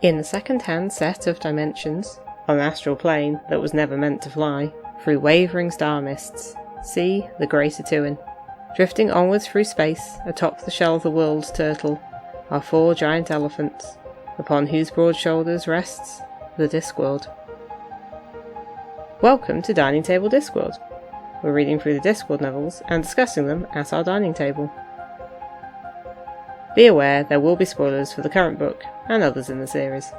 In a second-hand set of dimensions, on an astral plane that was never meant to fly, through wavering star mists, see the Grey Satuin. Drifting onwards through space, atop the shell of the world's turtle, are 4 giant elephants, upon whose broad shoulders rests the Discworld. Welcome to Dining Table Discworld. We're reading through the Discworld novels and discussing them at our dining table. Be aware there will be spoilers for the current book and others in the series.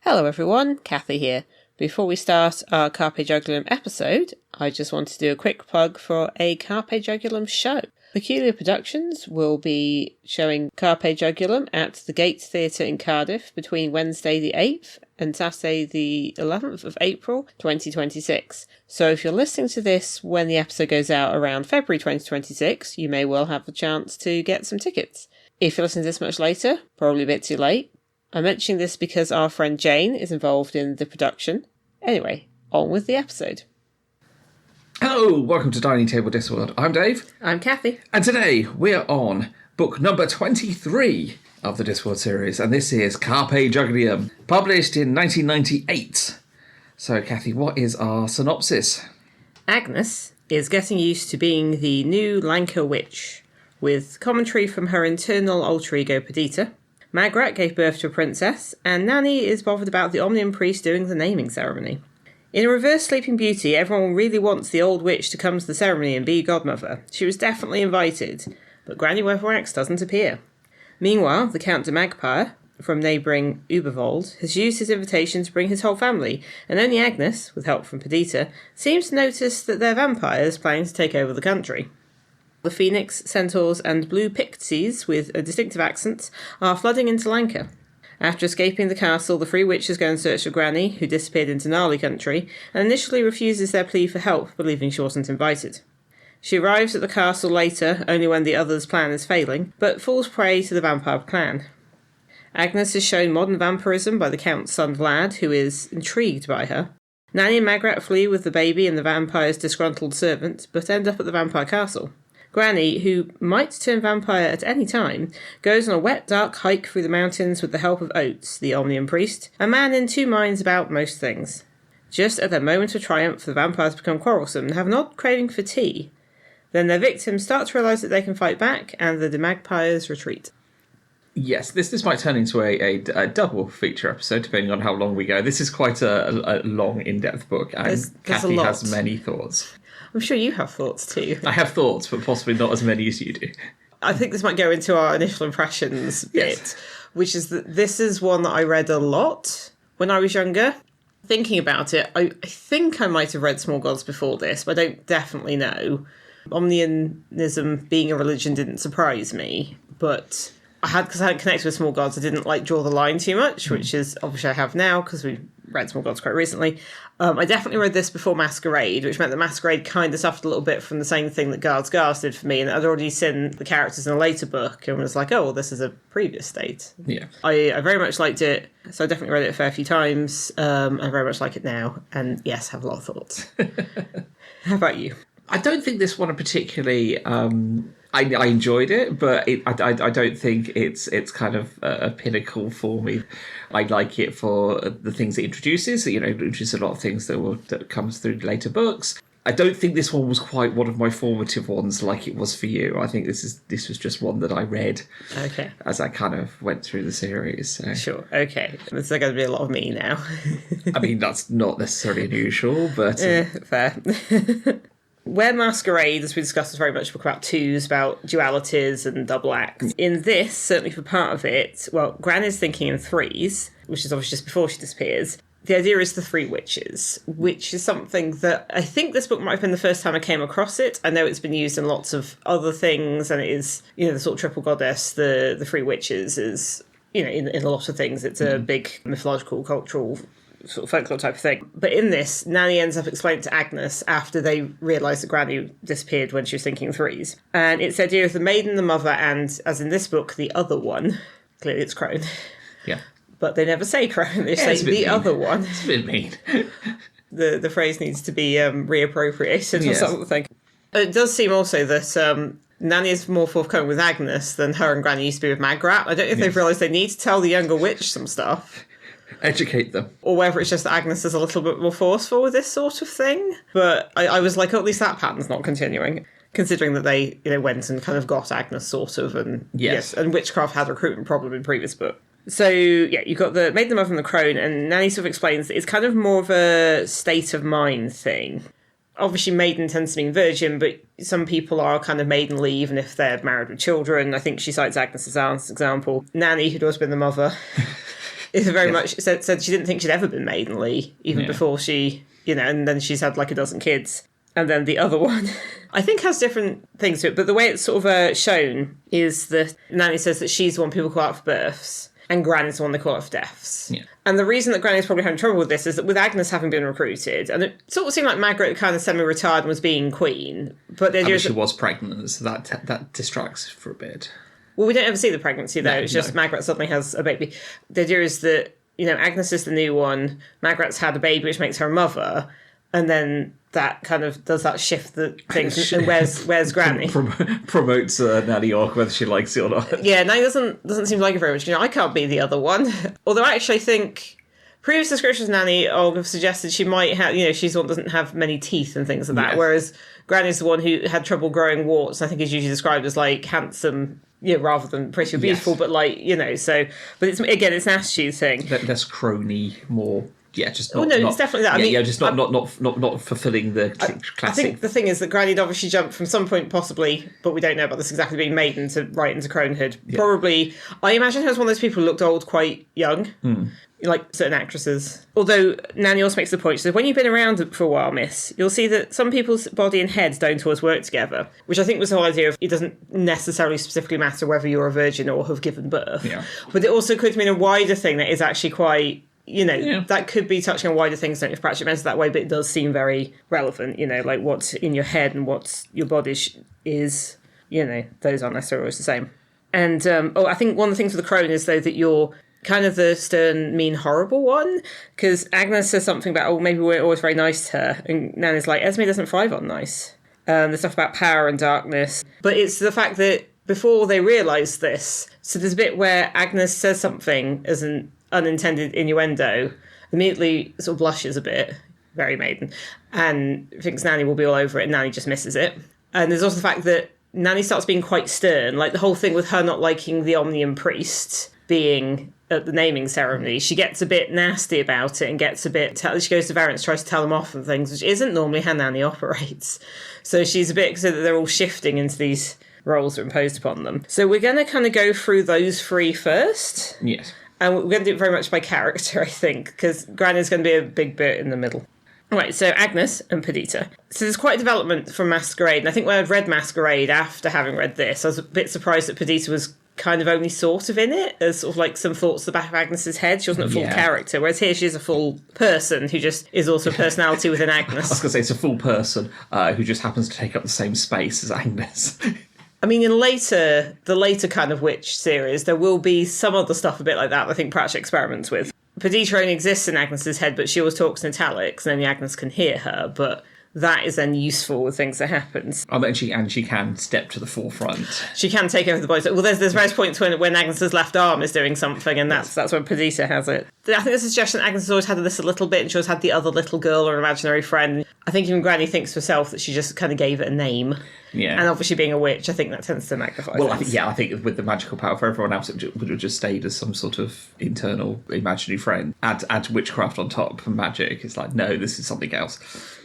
Hello everyone, Kathy here. Before we start our Carpe Jugulum episode, I just want to do a quick plug for a Carpe Jugulum show. Peculiar Productions will be showing Carpe Jugulum at the Gate Theatre in Cardiff between Wednesday the 8th and Saturday the 11th of April 2026. So if you're listening to this when the episode goes out around February 2026, you may well have the chance to get some tickets. If you're listening to this much later, probably a bit too late. I'm mentioning this because our friend Jane is involved in the production. Anyway, on with the episode. Hello, welcome to Dining Table Discworld. I'm Dave. I'm Kathy. And today we are on book number 23 of the Discworld series, and this is Carpe Jugulum, published in 1998. So, Kathy, what is our synopsis? Agnes is getting used to being the new Lancre Witch, with commentary from her internal alter ego Perdita. Magrat gave birth to a princess, and Nanny is bothered about the Omnium priest doing the naming ceremony. In a reverse Sleeping Beauty, everyone really wants the old witch to come to the ceremony and be godmother. She was definitely invited, but Granny Weatherwax doesn't appear. Meanwhile, the Count de Magpie, from neighbouring Ubervold, has used his invitation to bring his whole family, and only Agnes, with help from Perdita, seems to notice that they're vampires planning to take over the country. The Phoenix, Centaurs, and Blue Pixies, with a distinctive accent, are flooding into Lancre. After escaping the castle, the 3 witches go in search of Granny, who disappeared into Gnarly country, and initially refuses their plea for help, believing she wasn't invited. She arrives at the castle later, only when the others' plan is failing, but falls prey to the vampire clan. Agnes is shown modern vampirism by the Count's son Vlad, who is intrigued by her. Nanny and Magrat flee with the baby and the vampire's disgruntled servant, but end up at the vampire castle. Granny, who might turn vampire at any time, goes on a wet, dark hike through the mountains with the help of Oates, the Omnium priest, a man in 2 minds about most things. Just at their moment of triumph, the vampires become quarrelsome and have an odd craving for tea. Then their victims start to realise that they can fight back, and the Magpies retreat. Yes, this might turn into a double feature episode, depending on how long we go. This is quite a long, in-depth book, and Kathy has many thoughts. I'm sure you have thoughts too. I have thoughts, but possibly not as many as you do. I think this might go into our initial impressions bit, which is that this is one that I read a lot when I was younger. Thinking about it, I think I might have read Small Gods before this, but I don't definitely know. Omnianism being a religion didn't surprise me, but because I hadn't connected with Small Gods, I didn't draw the line too much, which is obviously I have now because we read Small Gods quite recently. I definitely read this before Masquerade, which meant that Masquerade kind of suffered a little bit from the same thing that Guards did for me, and I'd already seen the characters in a later book and was like, oh, well, this is a previous state. Yeah. I very much liked it, so I definitely read it a fair few times. I very much like it now, and yes, have a lot of thoughts. How about you? I don't think this one particularly... I enjoyed it, but I don't think it's kind of a pinnacle for me. I like it for the things it introduces, which is a lot of things that comes through later books. I don't think this one was quite one of my formative ones like it was for you. I think this was just one that I read as I kind of went through the series. So. Sure, okay. There's going to be a lot of me now. I mean, that's not necessarily unusual, but... fair. Where Masquerade, as we discussed, is very much a book about twos, about dualities and double acts. In this, certainly for part of it, Gran is thinking in 3s, which is obviously just before she disappears. The idea is the 3 witches, which is something that I think this book might have been the first time I came across it. I know it's been used in lots of other things, and it is, the sort of triple goddess, the 3 witches is, in a lot of things, it's a big mythological, cultural sort of folklore type of thing. But in this, Nanny ends up explaining to Agnes after they realise that Granny disappeared when she was thinking 3s. And it's the idea of the maiden, the mother, and, as in this book, the other one. Clearly it's Crone. Yeah. But they never say Crone, they say the other one. It's a bit mean. The phrase needs to be reappropriated or something. It does seem also that Nanny is more forthcoming with Agnes than her and Granny used to be with Magrat. I don't know if they've realised they need to tell the younger witch some stuff. Educate them. Or whether it's just that Agnes is a little bit more forceful with this sort of thing. But I was like, oh, at least that pattern's not continuing. Considering that they, went and kind of got Agnes sort of, and yes, and witchcraft had a recruitment problem in previous book. So, yeah, you've got the Maiden, the Mother and the Crone, and Nanny sort of explains that it's kind of more of a state of mind thing. Obviously, maiden tends to mean virgin, but some people are kind of maidenly even if they're married with children. I think she cites Agnes as an example. Nanny, who'd always been the mother, is very much said she didn't think she'd ever been maidenly, even before she, and then she's had like a dozen kids. And then the other one, I think, has different things to it, but the way it's sort of shown is that Nanny says that she's the one people call out for births, and Granny's the one they call out for deaths. Yeah. And the reason that Granny's probably having trouble with this is that with Agnes having been recruited, and it sort of seemed like Margaret kind of semi-retired and was being queen, but the idea she was pregnant, so that distracts for a bit. Well, we don't ever see the pregnancy, though. It's just Margaret suddenly has a baby. The idea is that, Agnes is the new one, Margaret's had a baby, which makes her a mother, and then that kind of does that shift the things. And where's Granny? Promotes Nanny York, whether she likes it or not. Yeah, Nanny doesn't seem to like it very much. I can't be the other one. Although I actually think previous descriptions of Nanny have suggested she might have, she's the one that doesn't have many teeth and things like that. Yes. Whereas Granny's the one who had trouble growing warts. I think is usually described as like handsome, rather than pretty or beautiful. But like, so, but it's again, it's an attitude thing. Less crony, more. Yeah, just not. It's definitely that. I mean, just not fulfilling the classic. I think the thing is that Granny'd obviously jumped from some point, possibly, but we don't know about this exactly, being maiden to right into cronehood. Yeah. Probably, I imagine her as one of those people who looked old quite young, like certain actresses. Although Nanny also makes the point, she says, when you've been around for a while, miss, you'll see that some people's body and heads don't always work together, which I think was the whole idea of it doesn't necessarily specifically matter whether you're a virgin or have given birth. Yeah. But it also could mean a wider thing that is actually quite... that could be touching on wider things, don't you, if perhaps it meant that way, but it does seem very relevant, like what's in your head and what your body is, those aren't necessarily always the same. And, I think one of the things with the crone is, though, that you're kind of the stern, mean, horrible one, because Agnes says something about, maybe we're always very nice to her, and Nanny's like, Esme doesn't thrive on nice. The stuff about power and darkness. But it's the fact that before they realise this, so there's a bit where Agnes says something as an unintended innuendo, immediately sort of blushes a bit, very maiden, and thinks Nanny will be all over it, and Nanny just misses it. And there's also the fact that Nanny starts being quite stern, like the whole thing with her not liking the Omnium priest being at the naming ceremony. She gets a bit nasty about it and gets a bit... she goes to Variance, tries to tell them off and things, which isn't normally how Nanny operates. So she's a bit... so that they're all shifting into these roles that are imposed upon them. So we're going to kind of go through those three first. Yes. And we're going to do it very much by character, I think, because Granny's going to be a big bit in the middle. Right, so Agnes and Perdita. So there's quite a development from Masquerade, and I think when I'd read Masquerade after having read this, I was a bit surprised that Perdita was kind of only sort of in it, as sort of like some thoughts at the back of Agnes's head. She wasn't a full character, whereas here she is a full person who just is also a personality within Agnes. I was going to say, it's a full person who just happens to take up the same space as Agnes. I mean, in the later kind of witch series, there will be some other stuff a bit like that I think Pratchett experiments with. Perdita only exists in Agnes's head, but she always talks in italics, and only Agnes can hear her, but that is then useful with things that happen. And she can step to the forefront. She can take over the body. Well, there's various points when Agnes's left arm is doing something, and that's when Perdita has it. I think there's a suggestion that Agnes has always had this a little bit, and she always had the other little girl or imaginary friend. I think even Granny thinks herself that she just kind of gave it a name. Yeah. And obviously being a witch, I think that tends to magnify things. I think with the magical power for everyone else, it would have just stayed as some sort of internal imaginary friend. Add witchcraft on top and magic. It's like, no, this is something else.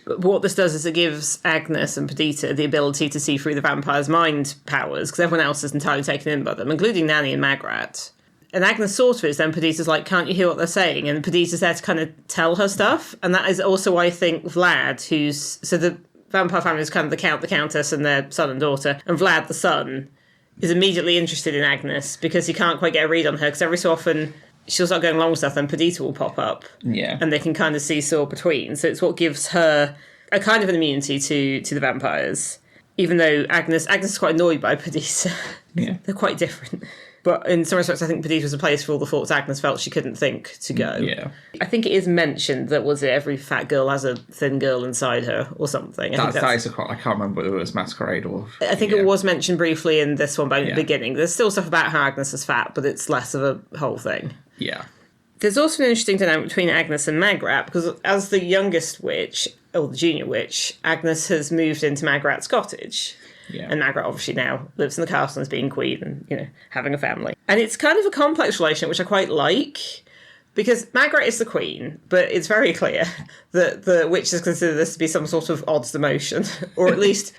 But what this does is it gives Agnes and Perdita the ability to see through the vampire's mind powers, because everyone else is entirely taken in by them, including Nanny and Magrat. And Agnes sort of is, then Perdita's like, can't you hear what they're saying? And Perdita's there to kind of tell her stuff. And that is also why I think Vlad, so the vampire family is kind of the count, the countess, and their son and daughter. And Vlad, the son, is immediately interested in Agnes because he can't quite get a read on her, because every so often she'll start going along with stuff and Perdita will pop up. Yeah. And they can kind of seesaw between. So it's what gives her a kind of an immunity to the vampires. Even though Agnes is quite annoyed by Perdita. Yeah. They're quite different. But in some respects, I think Perdita was a place for all the thoughts Agnes felt she couldn't think to go. Yeah. I think it is mentioned that every fat girl has a thin girl inside her or something. I can't remember whether it was Masquerade or... I think it was mentioned briefly in this one, but in the beginning. There's still stuff about how Agnes is fat, but it's less of a whole thing. Yeah. There's also an interesting dynamic between Agnes and Magrat, because as the youngest witch, or the junior witch, Agnes has moved into Magrat's cottage. Yeah. And Magrat obviously now lives in the castle and is being queen and, having a family. And it's kind of a complex relationship, which I quite like, because Magrat is the queen, but it's very clear that the witches consider this to be some sort of odds demotion, or at least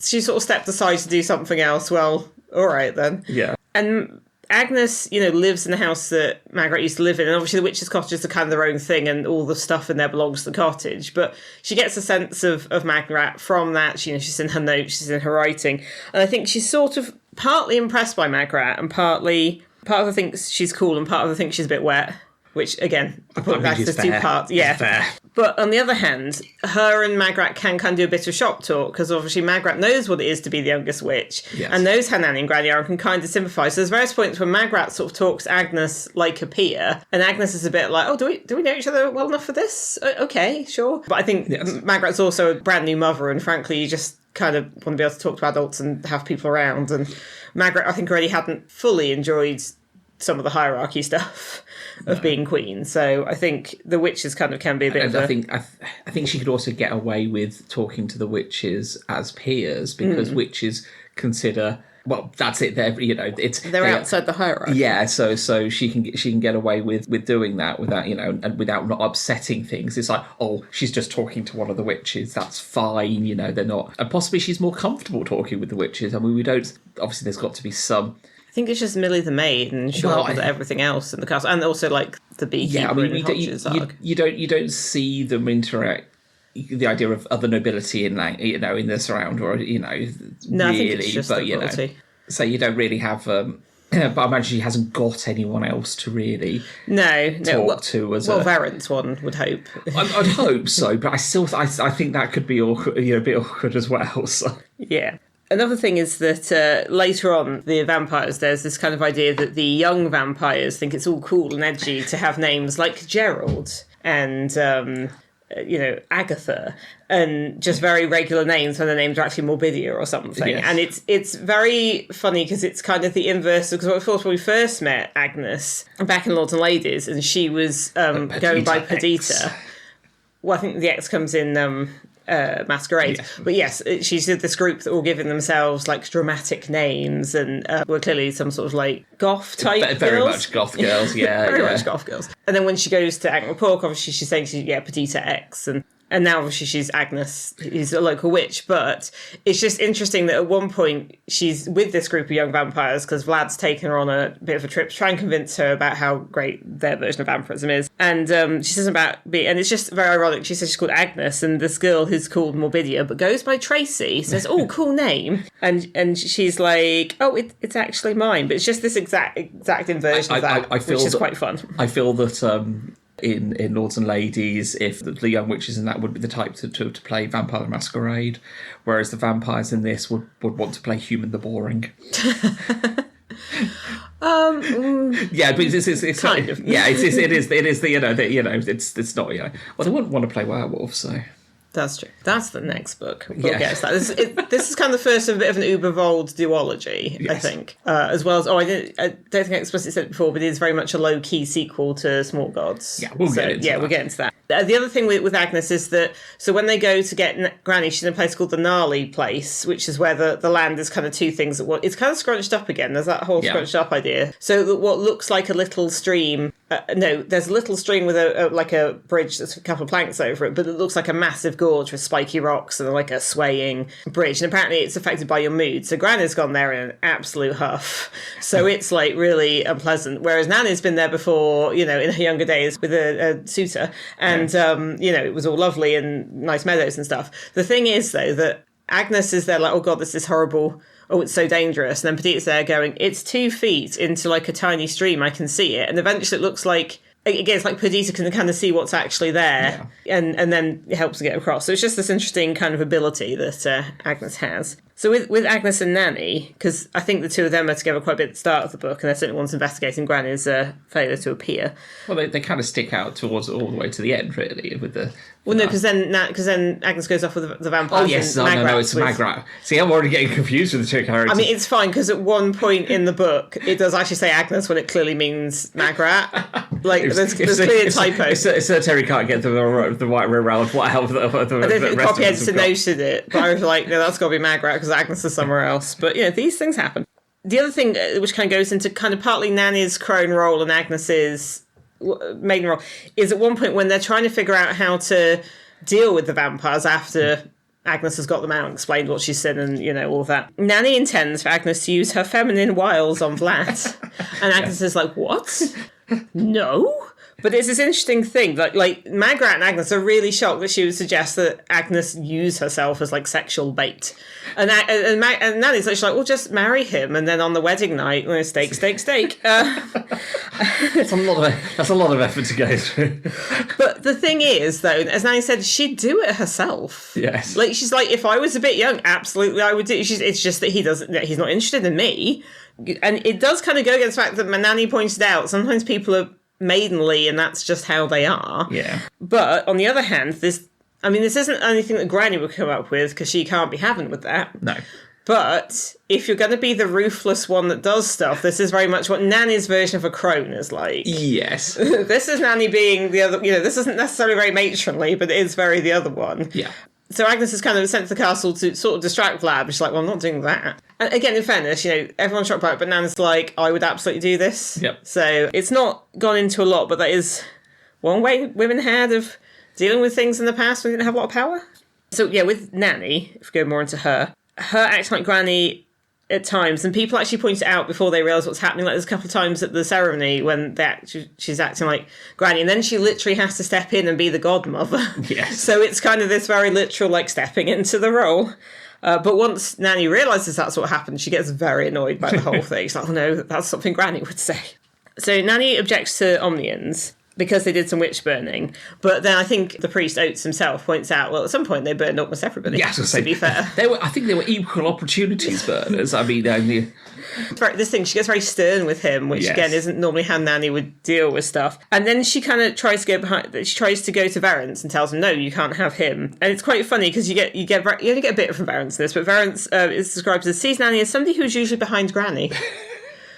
she sort of stepped aside to do something else. Well, all right then. Yeah. And Agnes, lives in the house that Magrat used to live in, and obviously the witches' cottages are kind of their own thing, and all the stuff in there belongs to the cottage. But she gets a sense of Magrat from that. She's in her notes, she's in her writing, and I think she's sort of partly impressed by Magrat, and part of her thinks she's cool, and part of her thinks she's a bit wet. Which, again, there's two parts. Yeah. Fair. But on the other hand, her and Magrat can kind of do a bit of shop talk, because obviously Magrat knows what it is to be the youngest witch, and knows how Nanny and Granny are, and can kind of sympathise. So there's various points where Magrat sort of talks Agnes like a peer, and Agnes is a bit like, oh, do we know each other well enough for this? Okay, sure. But I think Magrat's also a brand new mother, and frankly, you just kind of want to be able to talk to adults and have people around. And Magrat, I think, already hadn't fully enjoyed some of the hierarchy stuff of being queen. So I think the witches kind of can be a bit of I think she could also get away with talking to the witches as peers, because witches consider, well, that's it. They're outside the hierarchy. Yeah, so she can get away with doing that without and without not upsetting things. It's like, oh, she's just talking to one of the witches. That's fine. They're not, and possibly she's more comfortable talking with the witches. I mean, we don't. Obviously, there's got to be some. I think it's just Millie the maid and everything else in the castle, and also like the beekeeper. Yeah, I mean, you don't see them interact. The idea of other nobility in in the surround, or no, really, I think it's just but nobility. So you don't really have. But I imagine she hasn't got anyone else to really talk to as Varent's one would hope. I'd hope so, but I think that could be awkward, a bit awkward as well. So yeah. Another thing is that later on, the vampires, there's this kind of idea that the young vampires think it's all cool and edgy to have names like Gerald and, Agatha, and just very regular names when the names are actually Morbidia or something. Yes. And it's very funny because it's kind of the inverse. Because of course, when we first met Agnes back in Lords and Ladies, and she was going by Perdita. Well, I think the X comes in... Masquerade. Yeah. But yes, she's in this group that were giving themselves like dramatic names and were clearly some sort of like goth type very girls. Much goth girls, yeah. Very much goth girls. And then when she goes to Ankh-Morpork, obviously she's saying she's Perdita X, and now obviously she's Agnes, who's a local witch. But it's just interesting that at one point she's with this group of young vampires because Vlad's taken her on a bit of a trip to try and convince her about how great their version of vampirism is. And she says and it's just very ironic. She says she's called Agnes, and this girl who's called Morbidia but goes by Tracy says, "Oh, cool name," and she's like, "Oh, it's actually mine." But it's just this exact inversion of that, which is quite fun. I feel that. In Lords and Ladies, if the young witches in that would be the type to play Vampire the Masquerade, whereas the vampires in this would want to play Human the Boring. Yeah, but it's kind of. Yeah, it is it's not well, they wouldn't want to play werewolves, so. That's true. That's the next book. We'll get to that. This is kind of the first of a bit of an Ubervold duology, yes. I think. As well as, I don't think I explicitly said it before, but it is very much a low-key sequel to Small Gods. Yeah, we'll get into that. We'll get into that. The other thing with Agnes is that, so when they go to get Granny, she's in a place called the Gnarly Place, which is where the land is kind of two things at once. It's kind of scrunched up again. There's that whole scrunched up idea. So what looks like a little stream... there's a little stream with a bridge that's a couple of planks over it, but it looks like a massive gorge with spiky rocks and like a swaying bridge. And apparently it's affected by your mood. So Granny's gone there in an absolute huff. So it's like really unpleasant. Whereas Nanny's been there before, in her younger days with a suitor. And, it was all lovely and nice meadows and stuff. The thing is, though, that Agnes is there like, oh God, this is horrible. Oh, it's so dangerous. And then Perdita's there going, it's 2 feet into like a tiny stream. I can see it. And eventually it looks like again, it's like Perdita can kind of see what's actually there, and then it helps to get across. So it's just this interesting kind of ability that Agnes has. So with Agnes and Nanny, because I think the two of them are together quite a bit at the start of the book, and they're certainly ones investigating Granny's failure to appear. Well, they kind of stick out towards all the way to the end, really, with the... Well, no, because then Agnes goes off with the vampires. Oh, yes, no, it's Magrat. See, I'm already getting confused with the two characters. I mean, it's fine, because at one point in the book, it does actually say Agnes when it clearly means Magrat. Like, there's clear typo. If Terry can't get the right way around, what hell? I don't think the copy editor noted it, but I was like, no, that's got to be Magrat, because Agnes is somewhere else. But, these things happen. The other thing, which kind of goes into kind of partly Nanny's crone role and Agnes's maiden role, is at one point when they're trying to figure out how to deal with the vampires after Agnes has got them out and explained what she's seen and, all of that. Nanny intends for Agnes to use her feminine wiles on Vlad. And Agnes is like, what? No? But it's this interesting thing, like Magrat and Agnes are really shocked that she would suggest that Agnes use herself as like sexual bait, and Nanny's like, well, just marry him, and then on the wedding night, steak. That's a lot of effort to go through. But the thing is, though, as Nanny said, she'd do it herself. Yes, like she's like, if I was a bit young, absolutely, I would do. It's just that he's not interested in me, and it does kind of go against the fact that my Nanny pointed out sometimes people are maidenly and that's just how they are. Yeah. But on the other hand, this isn't anything that Granny would come up with because she can't be having with that. No. But if you're going to be the ruthless one that does stuff, this is very much what Nanny's version of a crone is like. Yes. This is Nanny being the other, this isn't necessarily very matronly, but it is very the other one. Yeah. So Agnes is kind of sent to the castle to sort of distract Vlad. She's like, well, I'm not doing that. And again, in fairness, everyone's shocked by it, but Nan's like, I would absolutely do this. Yep. So it's not gone into a lot, but that is one way women had of dealing with things in the past when they didn't have a lot of power. So yeah, with Nanny, if we go more into her acting like Granny at times, and people actually point it out before they realise what's happening. Like there's a couple of times at the ceremony when she's acting like Granny, and then she literally has to step in and be the godmother. Yes. So it's kind of this very literal, like, stepping into the role. But once Nanny realises that's what happened, she gets very annoyed by the whole thing. She's like, oh no, that's something Granny would say. So Nanny objects to Omnians because they did some witch burning. But then I think the priest Oates himself points out, well, at some point they burned almost everybody, to be fair. I think they were equal opportunities burners. I mean, this thing, she gets very stern with him, which again isn't normally how Nanny would deal with stuff. And then she kind of tries to go to Verence and tells him, no, you can't have him. And it's quite funny because you only get a bit from Verence in this, but Verence is described as sees Nanny as somebody who's usually behind Granny.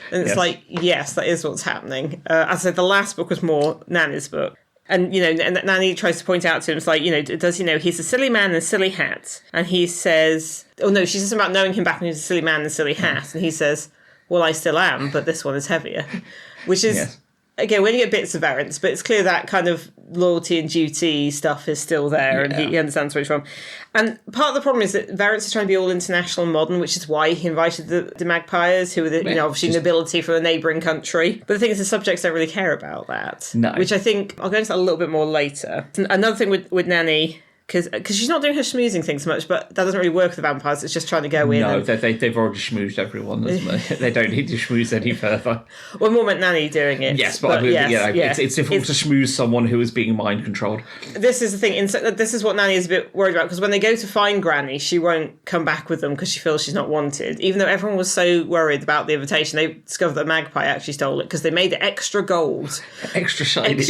And it's like, yes, that is what's happening. As I said, the last book was more Nanny's book. And, and Nanny tries to point out to him, it's like, does he know he's a silly man in a silly hat? And he says, oh no, she says about knowing him back when he was a silly man in a silly hat. And he says, well, I still am, but this one is heavier. Which is, again, we only get bits of Verence, but it's clear that kind of loyalty and duty stuff is still there, and he understands where it's from. And part of the problem is that Verence is trying to be all international and modern, which is why he invited the Magpies, who are obviously nobility from a neighbouring country. But the thing is, the subjects don't really care about that. No. Which I think, I'll go into that a little bit more later. Another thing with Nanny, because she's not doing her schmoozing thing so much, but that doesn't really work with the vampires. It's just trying to go in. No, they've already schmoozed everyone. They don't need to schmooze any further. Well, more meant Nanny doing it. Yes, but it's difficult to schmooze someone who is being mind controlled. This is the thing. This is what Nanny is a bit worried about, because when they go to find Granny, she won't come back with them because she feels she's not wanted. Even though everyone was so worried about the invitation, they discovered that Magpie actually stole it because they made it extra gold. Extra shiny.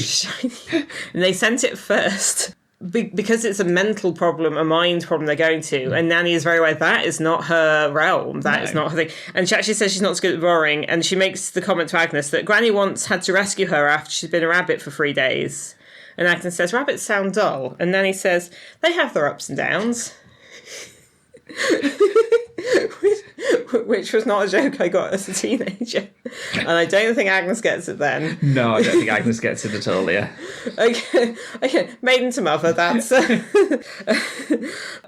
And they sent it first. Because it's a mental problem, a mind problem they're going to, and Nanny is very aware that is not her realm, that is not her thing. And she actually says she's not so good at borrowing, and she makes the comment to Agnes that Granny once had to rescue her after she'd been a rabbit for 3 days. And Agnes says, rabbits sound dull. And Nanny says, they have their ups and downs. Which was not a joke I got as a teenager. And I don't think Agnes gets it then. No, I don't think Agnes gets it at all, yeah. Okay. Maiden to mother, that's...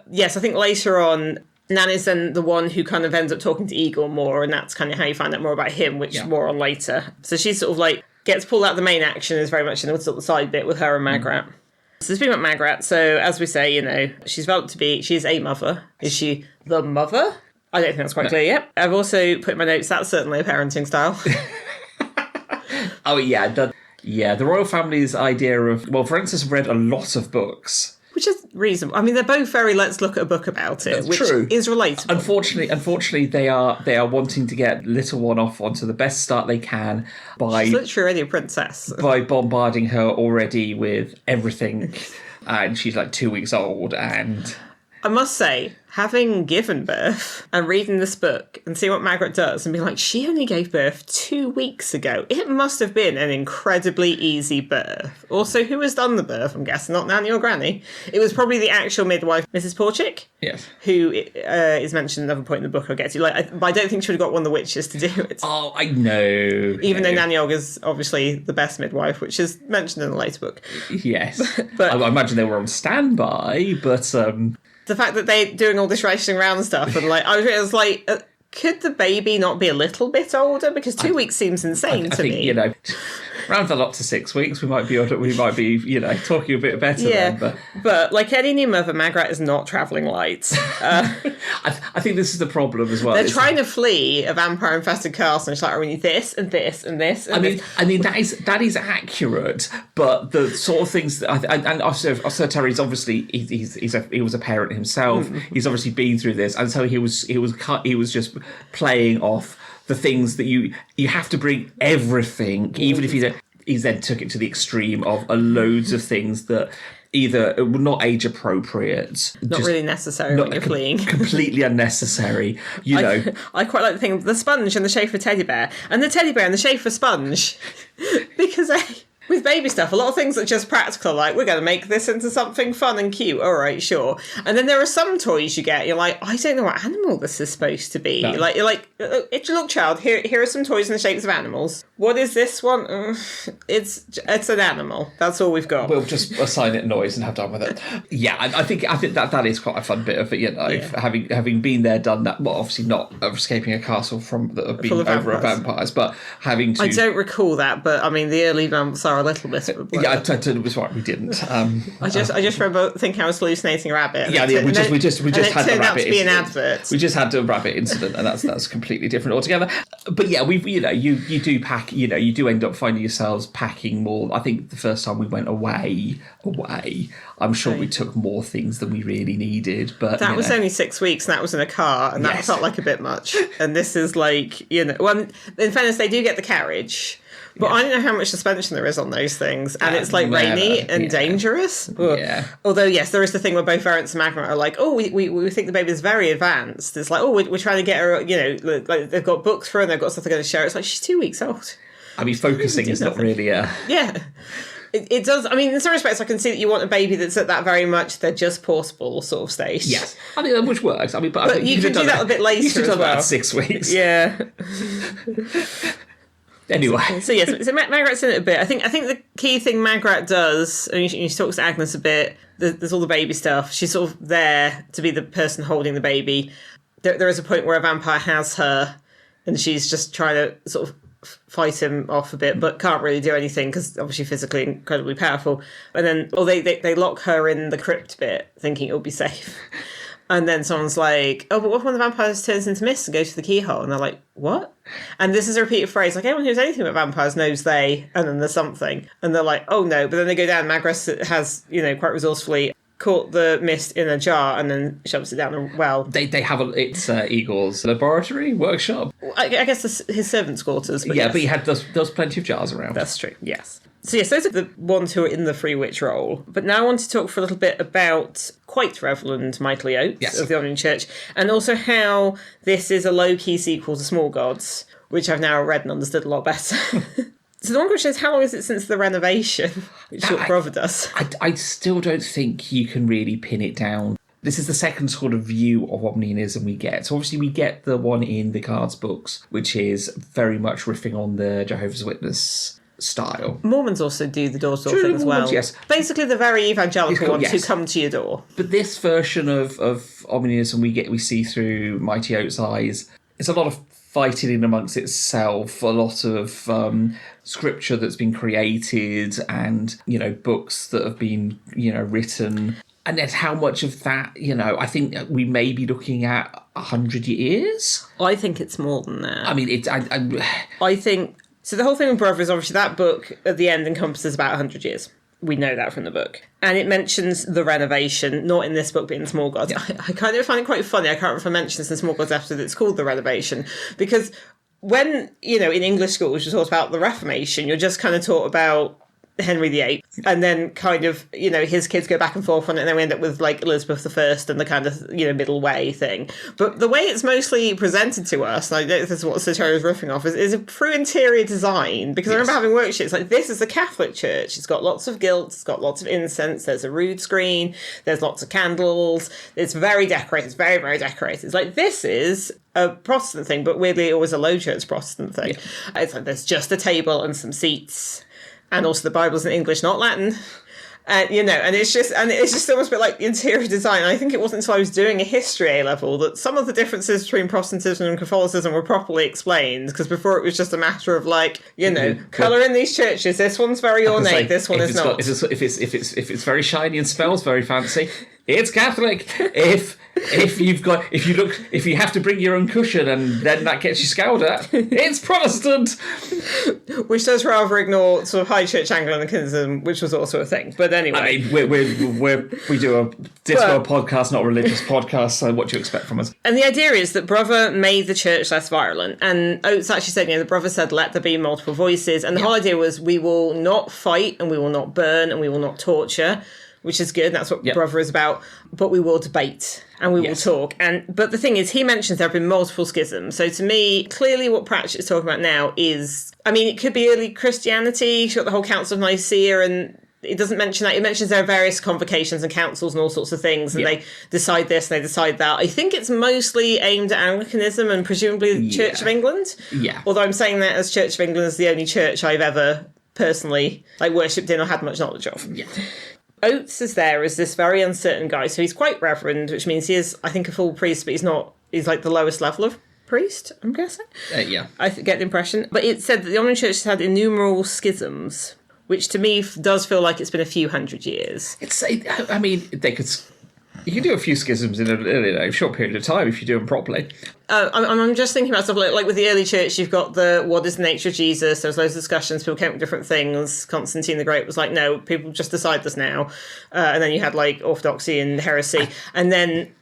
Yes, I think later on, Nanny's then the one who kind of ends up talking to Igor more, and that's kind of how you find out more about him, which is more on later. So she's sort of like, gets pulled out of the main action, is very much in the sort of side bit with her and Magrat. So speaking about Magrat, so as we say, she's developed to be, she's a mother. Is she the mother? I don't think that's quite clear yet. I've also put in my notes, that's certainly a parenting style. Oh, yeah. Yeah, the royal family's idea of... Well, Francis read a lot of books. Which is reasonable. I mean, they're both very let's look at a book about it, which true. is relatable. Unfortunately, they are wanting to get little one off onto the best start they can by... She's literally already a princess. By bombarding her already with everything. And she's like 2 weeks old, and... I must say, having given birth and reading this book and seeing what Margaret does and being like, she only gave birth 2 weeks ago. It must have been an incredibly easy birth. Also, who has done the birth? I'm guessing not Nanny or Granny. It was probably the actual midwife, Mrs. Porchick. Yes. Who is mentioned at another point in the book I'll get to. But I don't think she would have got one of the witches to do it. Oh, I know. Even though Nanny Og is obviously the best midwife, which is mentioned in the later book. Yes. But I imagine they were on standby, but... the fact that they're doing all this racing around stuff and like, I was like, could the baby not be a little bit older? Because 2 weeks seems insane to me. You know, round that up to 6 weeks, we might be, you know, talking a bit better then. But like any new mother, Margaret is not travelling light. I think this is the problem as well. They're trying to flee a vampire-infested castle, and it's like, we need this and this and this. And I mean that is accurate, but the sort of things that and also Terry's obviously he was a parent himself. He's obviously been through this, and so he was just playing off the things that you have to bring everything, even if you don't. He then took it to the extreme of loads of things that either were not age appropriate, not really necessary when you're fleeing, completely unnecessary. You know, I quite like the thing, the sponge and the Schaefer teddy bear, and the teddy bear and the Schaefer sponge, because with baby stuff, a lot of things are just practical, like, we're going to make this into something fun and cute. All right, sure. And then there are some toys you get, you're like, I don't know what animal this is supposed to be. No. You're like, look, child, here are some toys in the shapes of animals. What is this one? It's an animal. That's all we've got. We'll just assign it noise and have done with it. Yeah, I think that is quite a fun bit of it, you know, having been there, done that. Well, obviously not escaping a castle that have been over vampires, but having to... I don't recall that, but I mean, the early vampires are a little bit of a blur. Yeah, I was right, we didn't. I just remember thinking I was hallucinating a rabbit. Yeah, we just had the rabbit. Turned out to be an advert. We just had the rabbit incident, and that's completely different altogether. But yeah, you do pack. You know, you do end up finding yourselves packing more. I think the first time we went away, I'm sure we took more things than we really needed. But that was only 6 weeks, and that was in a car, and that felt like a bit much. And this is like, you know, well, in fairness, they do get the carriage. But I don't know how much suspension there is on those things. And it's like rainy and dangerous. Yeah. Although, yes, there is the thing where both Ference and Margaret are like, oh, we think the baby is very advanced. It's like, oh, we're trying to get her, you know, like they've got books for her and they've got stuff they're going to show. It's like, she's 2 weeks old. I mean, focusing is not really a... Yeah. It does. I mean, in some respects, I can see that you want a baby that's at that very much they're just portable sort of stage. Yes, I mean, which works. I mean, but I think you can do that a bit later. You should have done that at 6 weeks. Yeah. Anyway, so Margaret's in it a bit. I think the key thing Margaret does, and she talks to Agnes a bit. There's all the baby stuff. She's sort of there to be the person holding the baby. There is a point where a vampire has her, and she's just trying to sort of fight him off a bit, but can't really do anything because obviously physically incredibly powerful. And then, they lock her in the crypt bit, thinking it'll be safe. And then someone's like, oh, but what if one of the vampires turns into mist and goes to the keyhole? And they're like, what? And this is a repeated phrase, like, anyone who knows anything about vampires knows they, and then there's something. And they're like, oh no. But then they go down, Magris has, you know, quite resourcefully caught the mist in a jar and then shoves it down a well. They have it's Eagle's laboratory, workshop. I guess his servants' quarters. But but he had those plenty of jars around. That's true, yes. So yes, those are the ones who are in the Free Witch role. But now I want to talk for a little bit about quite Reverend Michael Oates of the Omnium Church, and also how this is a low-key sequel to Small Gods, which I've now read and understood a lot better. So the one question is, how long is it since the renovation, which your brother does? I still don't think you can really pin it down. This is the second sort of view of Omnianism we get. So obviously we get the one in the Guards books, which is very much riffing on the Jehovah's Witness style. Mormons also do the door-to-door thing as well. Yes. Basically the very evangelical ones who come to your door. But this version of Omnianism we see through Mighty Oates' eyes, it's a lot of fighting in amongst itself, a lot of scripture that's been created and, you know, books that have been, you know, written. And then how much of that, you know, I think we may be looking at 100 years. I think it's more than that. I mean, I think So the whole thing with Brother is obviously that book at the end encompasses about 100 years. We know that from the book. And it mentions the renovation, not in this book, but in Small Gods. Yeah. I kind of find it quite funny. I can't remember if I mentioned this in Small Gods episode. It's called the renovation. Because when, in English schools, you're taught about the Reformation, you're just kind of taught about Henry VIII, and then kind of, his kids go back and forth on it, and then we end up with, like, Elizabeth I and the kind of, middle way thing. But the way it's mostly presented to us, and I know this is what Soterior is riffing off, is through interior design, because I remember having worksheets, like, this is a Catholic church, it's got lots of gilts, it's got lots of incense, there's a rood screen, there's lots of candles, it's very decorated, it's very, very decorated. It's like, this is a Protestant thing, but weirdly it was a Low Church Protestant thing. Yeah. It's like, there's just a table and some seats, and also the Bible's in English, not Latin. And, and it's just almost a bit like interior design. And I think it wasn't until I was doing a history A-level that some of the differences between Protestantism and Catholicism were properly explained. Because before it was just a matter of like, colour in these churches. This one's very ornate, this one is not. If it's very shiny and smells very fancy, it's Catholic. If you have to bring your own cushion and then that gets you scowled at, it's Protestant. Which does rather ignore sort of high church Anglicanism, which was also a thing. But anyway, I mean, we do a Discworld podcast, not a religious podcast. So what do you expect from us? And the idea is that Brother made the church less violent, and Oates actually said, the Brother said, let there be multiple voices, and the whole idea was we will not fight, and we will not burn, and we will not torture. Which is good, that's what Brother is about, but we will debate and we will talk. But the thing is, he mentions there have been multiple schisms. So to me, clearly what Pratchett is talking about now is, it could be early Christianity, you've got the whole Council of Nicaea, and it doesn't mention that. It mentions there are various convocations and councils and all sorts of things, and they decide this and they decide that. I think it's mostly aimed at Anglicanism and presumably the Church of England. Yeah. Although I'm saying that as Church of England is the only church I've ever personally worshipped in or had much knowledge of. Yeah. Oates is there as this very uncertain guy, so he's quite reverend, which means he is, I think, a full priest, but he's like the lowest level of priest, I'm guessing. Yeah. I get the impression. But it said that the Omnium Church has had innumerable schisms, which to me does feel like it's been a few hundred years. You can do a few schisms in a short period of time if you do them properly. I'm just thinking about stuff like with the early church, you've got what is the nature of Jesus? There was loads of discussions, people came up with different things. Constantine the Great was like, no, people just decide this now. And then you had orthodoxy and heresy.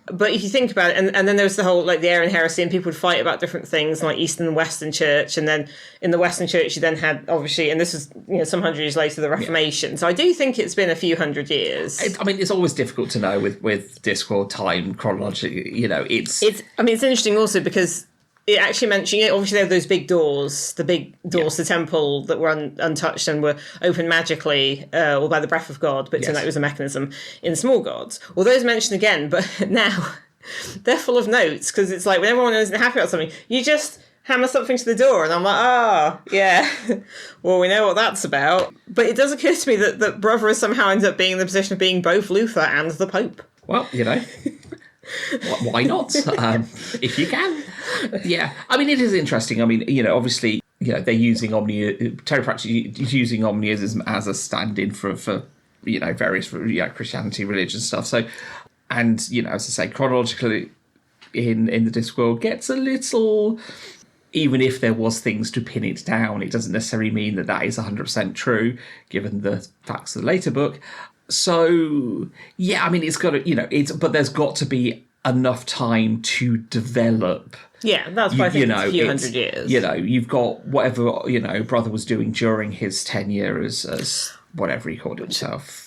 But if you think about it, and then there was the whole the Arian heresy, and people would fight about different things like Eastern and Western Church. And then in the Western Church, you then had, obviously, and this was some 100 years later, the Reformation. Yeah. So I do think it's been a few hundred years. It's always difficult to know with Discworld time chronologically. It's interesting also because it actually mentioned, obviously they have those big doors, the big doors to the temple that were untouched and were opened magically or by the breath of God, but turned out it was a mechanism in Small Gods. Well, those mentioned again, but now they're full of notes because it's like when everyone isn't happy about something, you just hammer something to the door and I'm like, yeah, well, we know what that's about. But it does occur to me that Brother has somehow ended up being in the position of being both Luther and the Pope. Well, why not? If you can. Yeah. It is interesting. Obviously, they're using Terry Pratchett is using omniism as a stand-in for various Christianity, religion stuff. So, and, as I say, chronologically in the Discworld gets a little... Even if there was things to pin it down, it doesn't necessarily mean that is 100% true, given the facts of the later book. So, it's got to, but there's got to be enough time to develop. Yeah, that's why I think it's a few hundred years. You've got whatever, Brother was doing during his tenure as whatever he called himself.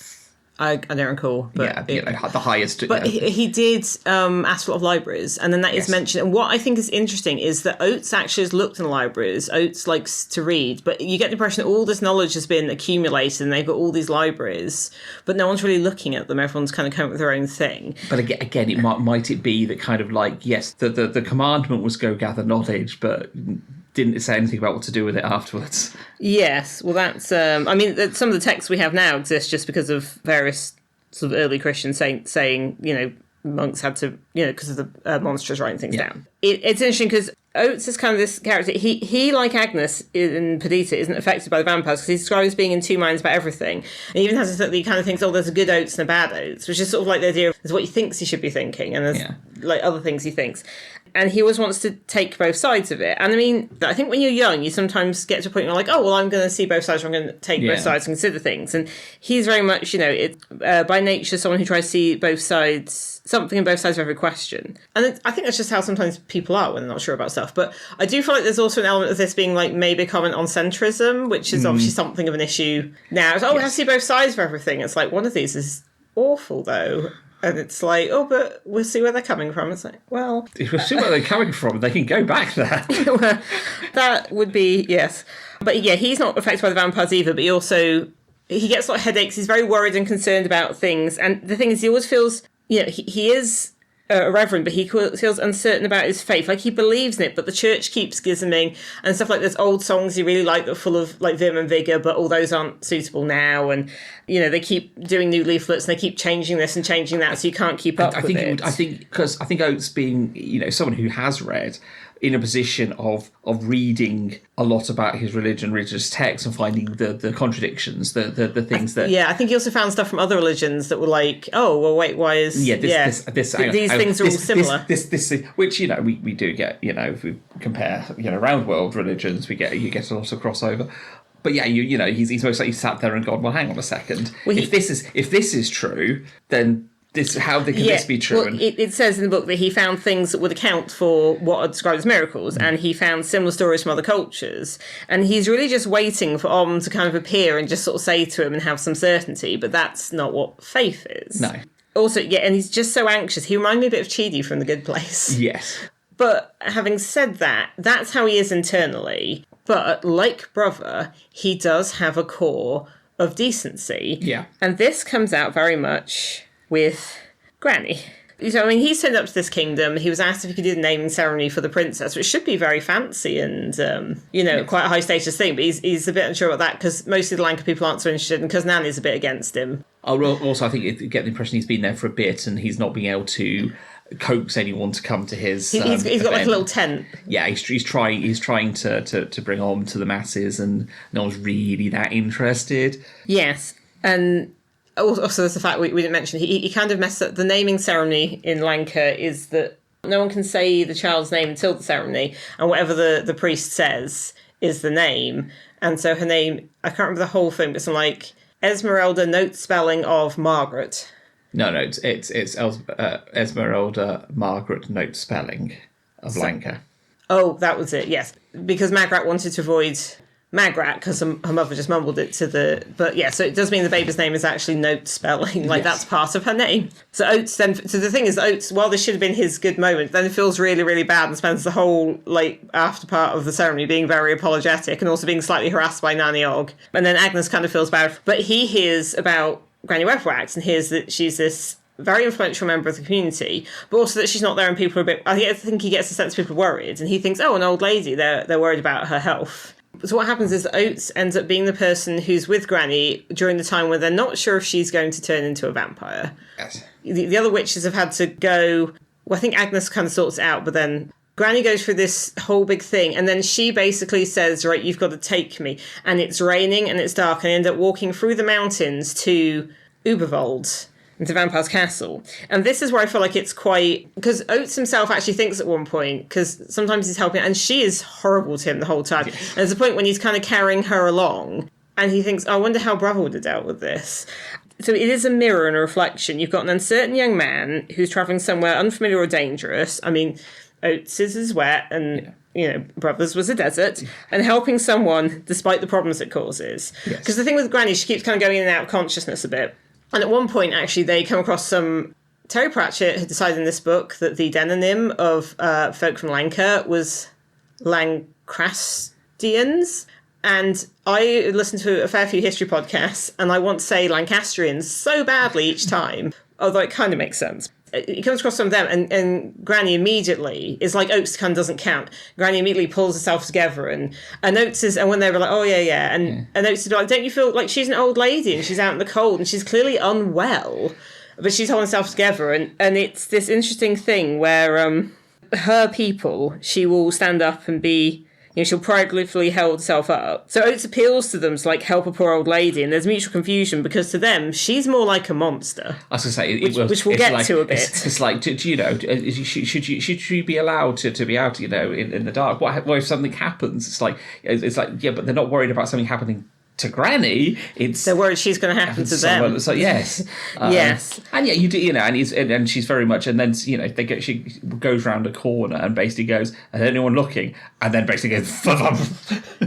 I don't recall. But the highest. But he did ask for a lot of libraries, and then that is mentioned. And what I think is interesting is that Oates actually has looked in the libraries. Oates likes to read, but you get the impression that all this knowledge has been accumulated, and they've got all these libraries, but no one's really looking at them. Everyone's kind of coming up with their own thing. But again, it might it be that kind of the commandment was go gather knowledge, but didn't say anything about what to do with it afterwards. Yes, well, that's... some of the texts we have now exist just because of various sort of early Christians saying monks had to, because of the monsters writing things down. It's interesting because Oates is kind of this character. He like Agnes in Perdita, isn't affected by the vampires because he's described as being in two minds about everything. And he even has this that he kind of thinks, there's a good Oates and a bad Oates, which is sort of like the idea of there's what he thinks he should be thinking, and there's other things he thinks. And he always wants to take both sides of it. And I mean, I think when you're young, you sometimes get to a point where you're like, oh, well, I'm going to see both sides, or I'm going to take both sides and consider things. And he's very much, by nature, someone who tries to see both sides, something in both sides of every question. And I think that's just how sometimes people are when they're not sure about stuff. But I do feel like there's also an element of this being like maybe a comment on centrism, which is obviously something of an issue now. It's, we have to see both sides of everything. It's like, one of these is awful, though. And it's like, oh, but we'll see where they're coming from. It's like, well... If we'll see where they're coming from, they can go back there. Well, that would be, yes. But yeah, he's not affected by the vampires either, but he gets a lot of headaches. He's very worried and concerned about things. And the thing is, he always feels, he is a reverend, but he feels uncertain about his faith. Like, he believes in it, but the church keeps schisming and stuff like there's old songs he really like that are full of like vim and vigour, but all those aren't suitable now. And, they keep doing new leaflets and they keep changing this and changing that, so you can't keep up with it. I think Oates being, someone who has read, in a position of reading a lot about his religious texts and finding the contradictions, the things that... Yeah, I think he also found stuff from other religions that were like, oh, well, wait, why is... Yeah, these things are all similar. This which, we do get, if we compare, around world religions, you get a lot of crossover. But yeah, he's most likely sat there and gone, well, hang on a second. Well, if this is true, then... How can this be true? Well, it says in the book that he found things that would account for what are described as miracles, and he found similar stories from other cultures. And he's really just waiting for Om to kind of appear and just sort of say to him and have some certainty, but that's not what faith is. No. Also, and he's just so anxious. He reminded me a bit of Chidi from The Good Place. Yes. But having said that, that's how he is internally. But like Brother, he does have a core of decency. Yeah. And this comes out very much... with Granny. So, he's turned up to this kingdom. He was asked if he could do the naming ceremony for the princess, which should be very fancy and, yes, quite a high status thing. But he's a bit unsure about that because most of the Lancre people aren't so interested and because Nanny's a bit against him. Also, I think you get the impression he's been there for a bit and he's not being able to coax anyone to come to his he's got like a little tent. Yeah, he's trying to bring on to the masses and no one's really that interested. Yes, and... Also, there's the fact we didn't mention, he kind of messed up. The naming ceremony in Lancre is that no one can say the child's name until the ceremony, and whatever the priest says is the name. And so her name, I can't remember the whole thing, but something like Esmeralda, note spelling of Margaret. No, it's Esmeralda Margaret, note spelling of Lancre. Oh, that was it, yes. Because Magrat wanted to avoid... Magrat, because her mother just mumbled it to the... But yeah, so it does mean the baby's name is actually note spelling. Like, yes. That's part of her name. So Oates then... So the thing is, Oates, while this should have been his good moment, then it feels really, really bad and spends the whole, after part of the ceremony being very apologetic and also being slightly harassed by Nanny Og. And then Agnes kind of feels bad. But he hears about Granny Weatherwax and hears that she's this very influential member of the community, but also that she's not there and people are a bit... I think he gets the sense people are worried. And he thinks, oh, an old lady, they're worried about her health. So what happens is that Oates ends up being the person who's with Granny during the time when they're not sure if she's going to turn into a vampire. Yes. The other witches have had to go... Well, I think Agnes kind of sorts it out, but then Granny goes through this whole big thing, and then she basically says, right, you've got to take me. And it's raining and it's dark, and they end up walking through the mountains to Uberwald, into Vampire's Castle. And this is where I feel like it's quite... Because Oates himself actually thinks at one point, because sometimes he's helping, and she is horrible to him the whole time. Yes. And there's a point when he's kind of carrying her along, and he thinks, I wonder how Brother would have dealt with this. So it is a mirror and a reflection. You've got an uncertain young man who's travelling somewhere unfamiliar or dangerous. I mean, Oates is wet, and... Yeah. Brother's was a desert, and helping someone despite the problems it causes. Because the thing with Granny, she keeps kind of going in and out of consciousness a bit. And at one point, actually, they come across some... Terry Pratchett had decided in this book that the demonym of folk from Lancre was Lancrastians. And I listened to a fair few history podcasts, and I want to say Lancastrians so badly each time, although it kind of makes sense. It comes across some of them, and Granny immediately is like, Oates kind of doesn't count. Granny immediately pulls herself together, and Oates is, and when they were like, oh yeah, and Oates is like, don't you feel like she's an old lady and she's out in the cold and she's clearly unwell, but she's holding herself together, and it's this interesting thing where her people, she will stand up and be she'll proudly hold herself up. So Oates appeals to them to, like, help a poor old lady, and there's mutual confusion because to them, she's more like a monster. I was going to say, which we'll get to a bit. It's like, should she be allowed to be out, in the dark? What if something happens? It's like, yeah, but they're not worried about something happening to Granny. They're worried she's going to happen to them. So yes, yes, and yeah, you do, and she's very much, and then she goes round a corner and basically goes, "Is anyone looking?" And then basically goes,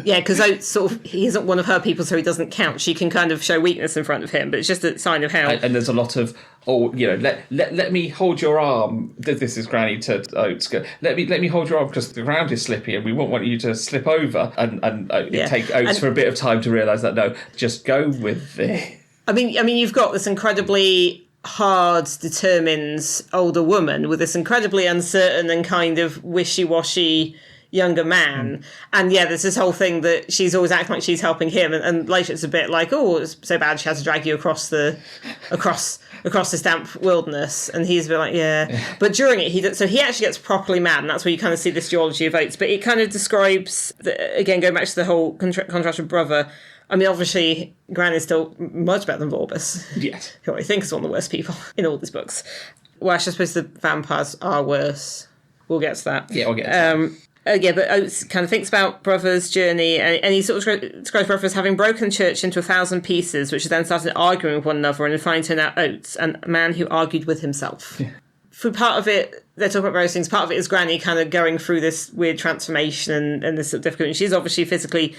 yeah, because Oates he isn't one of her people, so he doesn't count. She can kind of show weakness in front of him, but it's just a sign of how. And there's a lot of, let me hold your arm. This is Granny to Oates. Let me hold your arm because the ground is slippy and we won't want you to slip over. And it take Oates for a bit of time to realise that no, just go with it. I mean, you've got this incredibly hard, determined older woman with this incredibly uncertain and kind of wishy-washy younger man. And yeah, there's this whole thing that she's always acting like she's helping him, and later it's a bit like, oh, it's so bad she has to drag you across this damp wilderness, and he's a bit like, yeah. But during it, he actually gets properly mad, and that's where you kind of see this duology of Oates. But it kind of describes, again, going back to the whole contrast with Brother. I mean, obviously, Gran is still much better than Vorbis. Yes. Who I think is one of the worst people in all these books. Well, actually, I suppose the vampires are worse. We'll get to that. Yeah, we'll get to that. But Oates kind of thinks about Brother's journey, and he sort of describes Brother as having broken the church into 1,000 pieces, which then started arguing with one another, and finally turned out Oates, a man who argued with himself. Yeah. For part of it, they're talking about various things. Part of it is Granny kind of going through this weird transformation and this sort of difficulty. She's obviously physically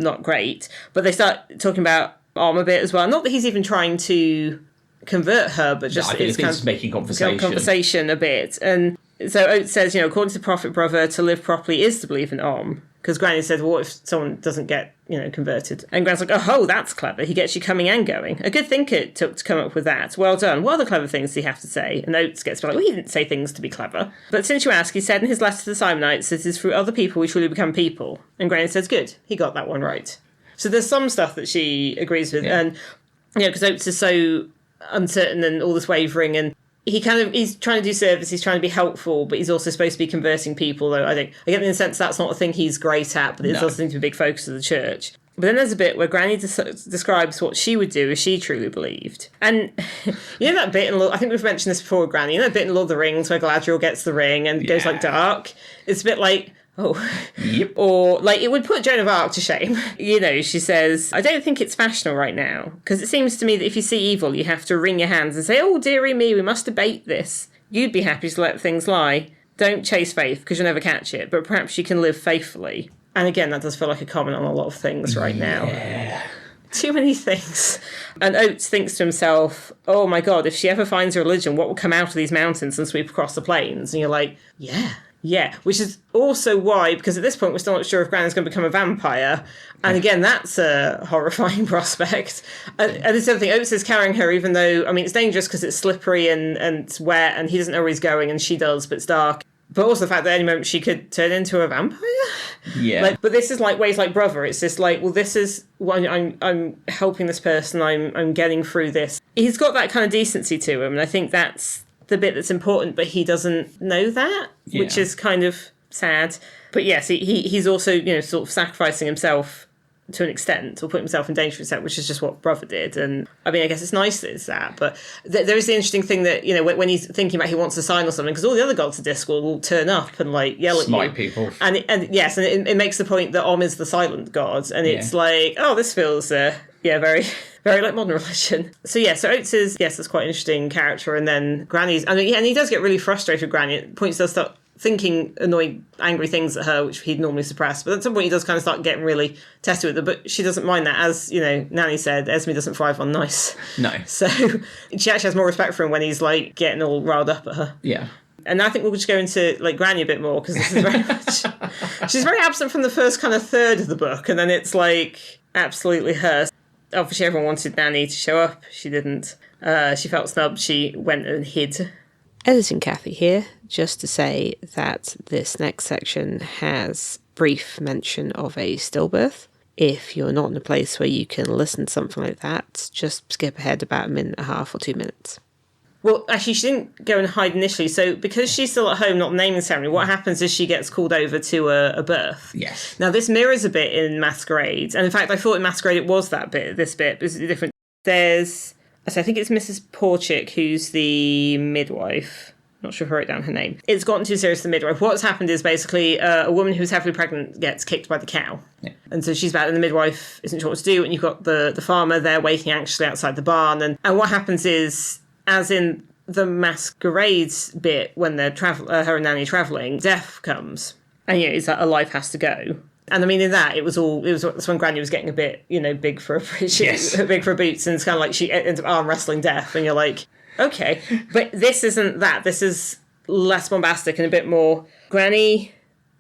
not great, but they start talking about Arm a bit as well. Not that he's even trying to convert her, but just it's kind of making conversation a bit. And so Oates says, according to the Prophet Brother, to live properly is to believe in Om. Because Granny said, well, what if someone doesn't get, converted? And Granny's like, oh, that's clever. He gets you coming and going. A good thinker it took to come up with that. Well done. What other clever things do you have to say? And Oates gets like, well, he didn't say things to be clever. But since you ask, he said in his letter to the Simonites, it is through other people we truly become people. And Granny says, good. He got that one right. So there's some stuff that she agrees with. Yeah. And, because Oates is so uncertain and all this wavering, and he's trying to do service, he's trying to be helpful, but he's also supposed to be converting people, though I get the sense that's not a thing he's great at, but it does seem to be a big focus of the church. But then there's a bit where Granny describes what she would do if she truly believed. And that bit I think we've mentioned this before with Granny, that bit in Lord of the Rings where Galadriel gets the ring and goes like dark? It's a bit like, oh. Yep. Or, like, it would put Joan of Arc to shame. She says, I don't think it's fashionable right now, because it seems to me that if you see evil, you have to wring your hands and say, oh, dearie me, we must debate this. You'd be happy to let things lie. Don't chase faith, because you'll never catch it, but perhaps you can live faithfully. And again, that does feel like a comment on a lot of things right now. Yeah. Too many things. And Oates thinks to himself, oh my God, if she ever finds a religion, what will come out of these mountains and sweep across the plains? And you're like, yeah, which is also why, because at this point we're still not sure if Granny's going to become a vampire. And again, that's a horrifying prospect. And this other thing, Oates is carrying her, even though, it's dangerous because it's slippery and it's wet, and he doesn't know where he's going, and she does, but it's dark. But also the fact that at any moment she could turn into a vampire. Yeah. But this is like ways like Brother. It's just like, well, this is what I'm helping this person. I'm getting through this. He's got that kind of decency to him, and I think that's the bit that's important, but he doesn't know that, which is kind of sad. But yes, he's also, sort of sacrificing himself to an extent, or putting himself in danger to an extent, which is just what Brother did. And I guess it's nice that it's that, but there is the interesting thing that, when he's thinking about he wants a sign or something, because all the other gods of Discworld will turn up and like yell at you. Smite people. And it makes the point that Om is the silent god, and it's like, oh, this feels, very, very like modern religion. So Oates is, that's quite an interesting character. And then Granny's, and he does get really frustrated with Granny. At points does start thinking annoying, angry things at her, which he'd normally suppress. But at some point he does kind of start getting really testy with her. But she doesn't mind that. As, Nanny said, Esme doesn't thrive on nice. No. So she actually has more respect for him when he's like getting all riled up at her. Yeah. And I think we'll just go into like Granny a bit more, because this is very much... she's very absent from the first kind of third of the book, and then it's like absolutely her. Obviously everyone wanted Nanny to show up. She didn't. She felt snubbed. She went and hid. Editing Kathy here, just to say that this next section has brief mention of a stillbirth. If you're not in a place where you can listen to something like that, just skip ahead about a minute and a half or 2 minutes. Well, actually, she didn't go and hide initially. So because she's still at home, not naming ceremony, what happens is she gets called over to a birth. Yes. Now, this mirrors a bit in Masquerade. And in fact, I thought in Masquerade it was that bit, this bit. It's different. There's, so I think it's Mrs. Porchick, who's the midwife. Not sure if I wrote down her name. It's gotten too serious, the midwife. What's happened is basically a woman who's heavily pregnant gets kicked by the cow. Yeah. And so she's bad, and the midwife isn't sure what to do. And you've got the farmer there waiting anxiously outside the barn. And what happens is, as in the Masquerade bit, when they're her and Nanny travelling, death comes. And, it's like a life has to go. And I mean, in that, that's when Granny was getting a bit, big for a big for boots. And it's kind of like she ends up arm wrestling death. And you're like, okay. But this isn't that. This is less bombastic and a bit more. Granny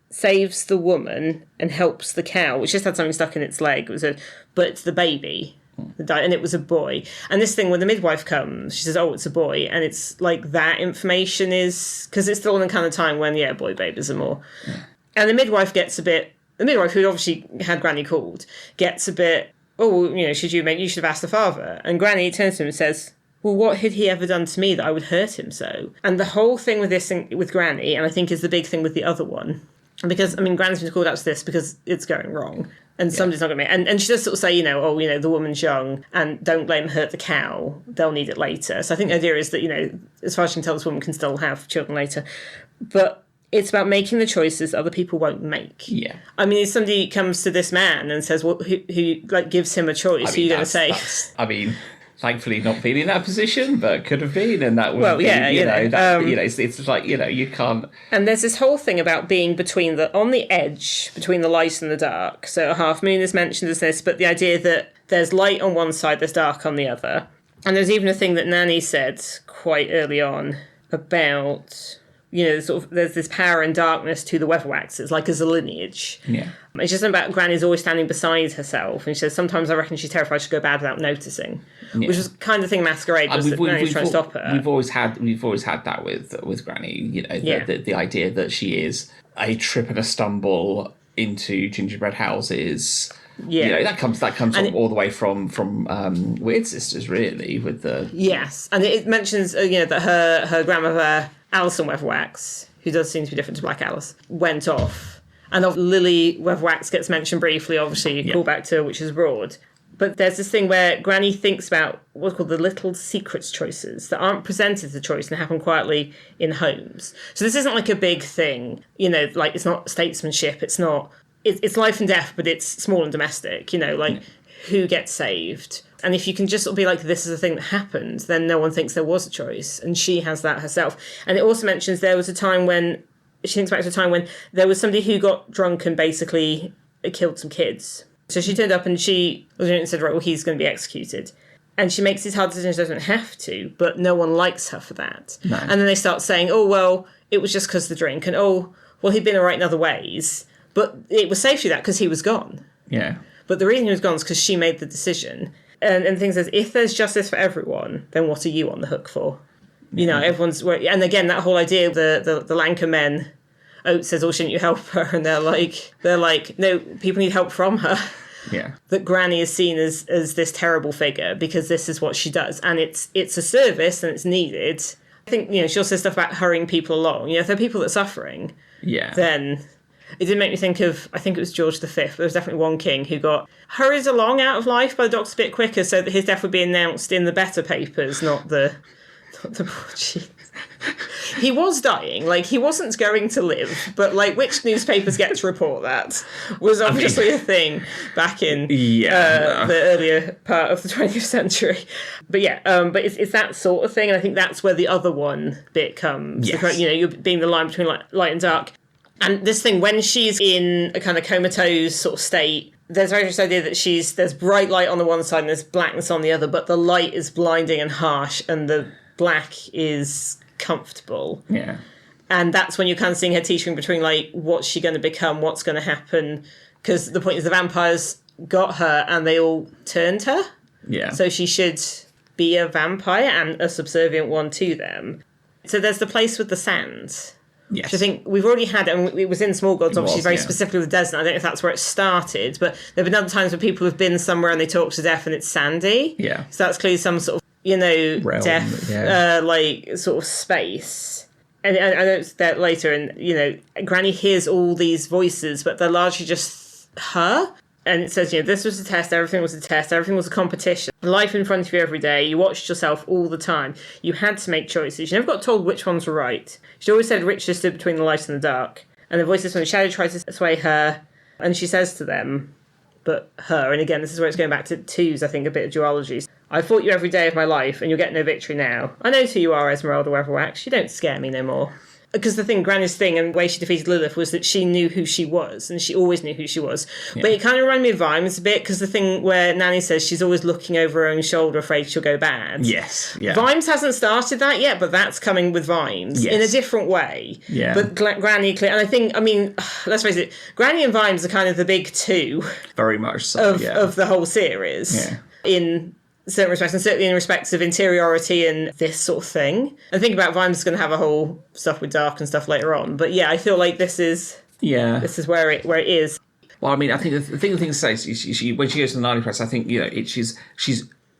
saves the woman and helps the cow, which just had something stuck in its leg. But it's the baby. And it was a boy. And this thing, when the midwife comes, she says, oh, it's a boy. And it's like that information is... Because it's still in the kind of time when, boy babies are more... Yeah. And the midwife gets a bit... The midwife, who obviously had Granny called, gets a bit... Oh, you should have asked the father. And Granny turns to him and says, well, what had he ever done to me that I would hurt him so? And the whole thing with this thing, with Granny, and I think is the big thing with the other one... Because, Granny's been called out to this because it's going wrong. And somebody's not going to make it. And she does sort of say, the woman's young and don't let him hurt the cow. They'll need it later. So I think the idea is that, as far as you can tell, this woman can still have children later. But it's about making the choices other people won't make. Yeah. If somebody comes to this man and says, well, who gives him a choice, who are you going to say? Thankfully not been in that position, but could have been, and that would it's like, you can't... And there's this whole thing about being on the edge, between the light and the dark. So a half moon is mentioned as this, but the idea that there's light on one side, there's dark on the other. And there's even a thing that Nanny said quite early on about... there's this power and darkness to the Weatherwaxes, like as a lineage. Yeah. It's just about Granny's always standing beside herself, and she says, sometimes I reckon she's terrified she'll go bad without noticing. Yeah. Which was kind of thing Masquerade was, that Nanny's trying to stop her. We've always had that with Granny, the idea that she is a trip and a stumble into gingerbread houses. Yeah, that comes all the way from Weird Sisters, really, with the... Yes, and it mentions, that her grandmother... Alison Weatherwax, who does seem to be different to Black Alice, went off. And Lily Weatherwax gets mentioned briefly, obviously, call back to Witches Abroad. But there's this thing where Granny thinks about what's called the little secrets choices that aren't presented as a choice and happen quietly in homes. So this isn't like a big thing, it's not statesmanship, it's not... It's life and death, but it's small and domestic, who gets saved... And if you can just sort of be like, this is a thing that happened, then no one thinks there was a choice. And she has that herself. And it also mentions there was a time when, she thinks back to a time when there was somebody who got drunk and basically killed some kids. So she turned up and she said, right, well, he's going to be executed. And she makes these hard decisions, she doesn't have to, but no one likes her for that. No. And then they start saying, oh, well, it was just because of the drink. And, oh, well, he'd been all right in other ways. But it was safe to do that because he was gone. Yeah. But the reason he was gone is because she made the decision. And the thing says, if there's justice for everyone, then what are you on the hook for? Everyone's... And again, that whole idea of the Lancre men, Oates says, oh, shouldn't you help her? And they're like, no, people need help from her. Yeah. That Granny is seen as this terrible figure because this is what she does. And it's a service and it's needed. I think, she also says stuff about hurrying people along. If there are people that are suffering, then... It did make me think of, I think it was George V, but there was definitely one king who got hurried along out of life by the doctor a bit quicker so that his death would be announced in the better papers, not the broadsheets. He was dying, he wasn't going to live, but which newspapers get to report that was obviously a thing back in the earlier part of the 20th century. But but it's that sort of thing, and I think that's where the other one bit comes. Yes. You're being the line between light and dark. And this thing, when she's in a kind of comatose sort of state, there's very much this idea that there's bright light on the one side and there's blackness on the other, but the light is blinding and harsh and the black is comfortable. Yeah. And that's when you're kind of seeing her teetering between, what's she going to become, what's going to happen, because the point is the vampires got her and they all turned her. Yeah. So she should be a vampire and a subservient one to them. So there's the place with the sand. Yes. Which I think we've already had, and it was in Small Gods, obviously, very specifically with the desert. I don't know if that's where it started, but there have been other times where people have been somewhere and they talk to death and it's sandy. Yeah. So that's clearly some sort of, Realm, death, sort of space. And I know it's there later, and, Granny hears all these voices, but they're largely just her. And it says, this was a test, everything was a test, everything was a competition. Life in front of you every day, you watched yourself all the time. You had to make choices. You never got told which ones were right. She always said riches stood between the light and the dark. And the voices from the shadow try to sway her, and she says to them, but her, and again, this is where it's going back to twos, I think, a bit of duology. I fought you every day of my life, and you'll get no victory now. I know who you are, Esmeralda Weatherwax. You don't scare me no more. Because Granny's thing and the way she defeated Lilith was that she knew who she was, and she always knew who she was. Yeah. But it kind of reminded me of Vimes a bit, because the thing where Nanny says she's always looking over her own shoulder, afraid she'll go bad. Yes, yeah. Vimes hasn't started that yet, but that's coming with Vimes in a different way. Yeah. But Granny, and I think, let's face it, Granny and Vimes are kind of the big two. Very much so, of the whole series. Yeah. In certain respects, and certainly in respects of interiority and this sort of thing. I think about Vimes is going to have a whole stuff with Dark and stuff later on, but I feel like this is where it is. Well, I think the thing to say is she when she goes to the Narnia Press, I think she's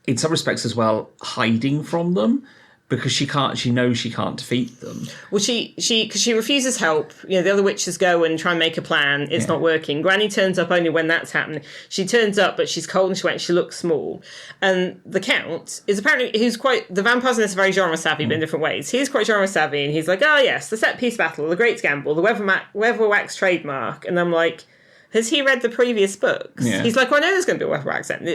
in some respects as well hiding from them. Because she knows she can't defeat them. Well, because she refuses help. The other witches go and try and make a plan. It's not working. Granny turns up only when that's happening. She turns up, but she's cold and she went. She looks small. And the Count is apparently, the vampires in this are very genre savvy, but in different ways. He's quite genre savvy, and he's like, oh yes, the set piece battle, the Great Gamble, the Weatherwax trademark. And I'm like, has he read the previous books? Yeah. He's like, well, I know there's going to be a Weatherwax then.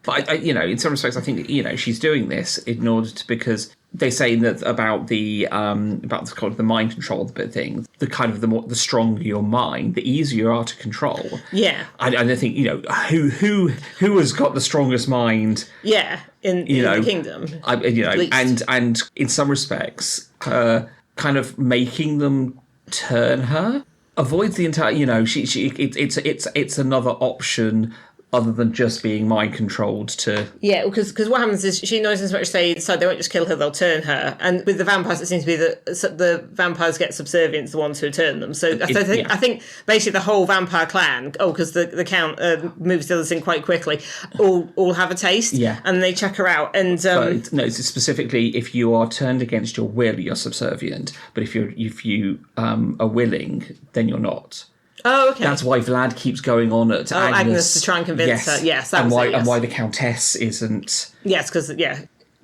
But in some respects, I think she's doing this in order to, because they say that about the mind control bit thing. The kind of the stronger your mind, the easier you are to control. Yeah, I think who has got the strongest mind? Yeah, in the kingdom. And in some respects, kind of making them turn her avoids the entire. It's another option other than just being mind controlled to... Yeah, because what happens is she knows as much as they decide they won't just kill her, they'll turn her. And with the vampires, it seems to be that the vampires get subservient to the ones who turn them. So I think basically the whole vampire clan, because the Count moves the others in quite quickly, all have a taste, and they check her out. And it's specifically if you are turned against your will, you're subservient. But if you are willing, then you're not. Oh, okay. That's why Vlad keeps going on at Agnes to try and convince her. Yes, and why the Countess isn't. Yes, because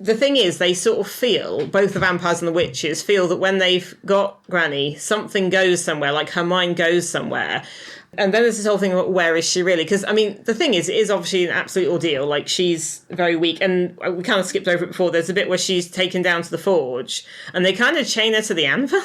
the thing is, they sort of feel, both the vampires and the witches feel that when they've got Granny, something goes somewhere, like her mind goes somewhere. And then there's this whole thing about where is she really? Because, the thing is, it is obviously an absolute ordeal. Like, she's very weak. And we kind of skipped over it before. There's a bit where she's taken down to the forge. And they kind of chain her to the anvil.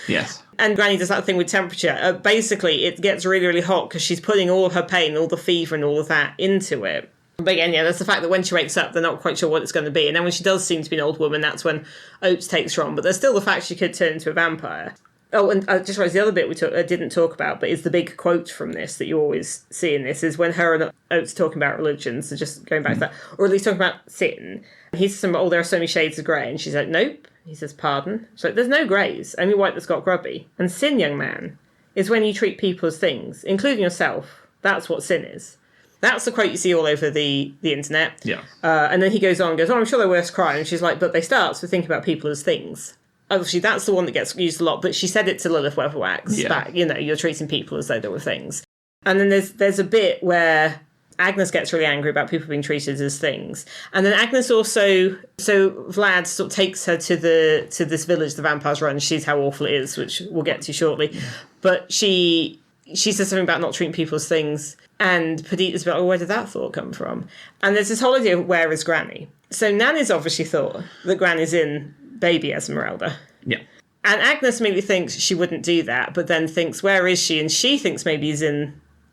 Yes. And Granny does that thing with temperature. Basically, it gets really, really hot because she's putting all of her pain, all the fever and all of that into it. But again, there's the fact that when she wakes up, they're not quite sure what it's going to be. And then when she does seem to be an old woman, that's when Oates takes her on. But there's still the fact she could turn into a vampire. Oh, and I just realised the other bit I didn't talk about, but is the big quote from this that you always see in this, is when her and Oates talking about religion, so just going back to that, or at least talking about sin. He says, there are so many shades of grey, and she's like, nope. He says, pardon? She's like, there's no greys, only white that's got grubby. And sin, young man, is when you treat people as things, including yourself. That's what sin is. That's the quote you see all over the internet. Yeah. And then he goes on and goes, I'm sure they're worse crime. And she's like, but they start with thinking about people as things. Obviously, that's the one that gets used a lot, but she said it to Lilith Weatherwax back, you're treating people as though they were things. And then there's a bit where Agnes gets really angry about people being treated as things. And then Agnes also, so Vlad sort of takes her to this village the vampires run. She sees how awful it is, which we'll get to shortly. Yeah. But she says something about not treating people as things. And Perdita's like, where did that thought come from? And there's this whole idea of where is Granny? So Nanny's obviously thought that Granny's in baby Esmeralda. Yeah. And Agnes maybe thinks she wouldn't do that, but then thinks, where is she? And she thinks maybe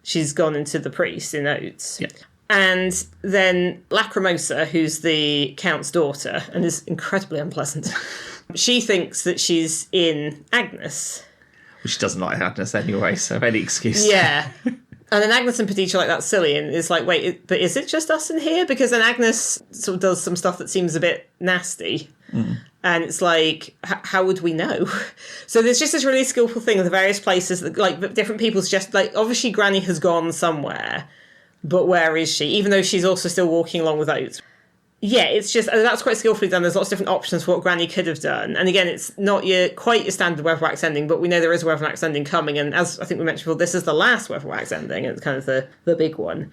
she's gone into the priest in Oates. Yeah. And then Lacrimosa, who's the Count's daughter, and is incredibly unpleasant, she thinks that she's in Agnes. Which doesn't like Agnes anyway, so any excuse. Yeah. And then Agnes and Perdita are like, that's silly. And it's like, wait, but is it just us in here? Because then Agnes sort of does some stuff that seems a bit nasty. Mm. And it's like, how would we know? So there's just this really skillful thing of the various places that, like, different people suggest, like, obviously Granny has gone somewhere, but where is she? Even though she's also still walking along with Oates. Yeah, it's just, that's quite skillfully done. There's lots of different options for what Granny could have done. And again, it's not quite your standard Weatherwax ending, but we know there is a Weatherwax ending coming. And as I think we mentioned before, this is the last Weatherwax ending. It's kind of the big one.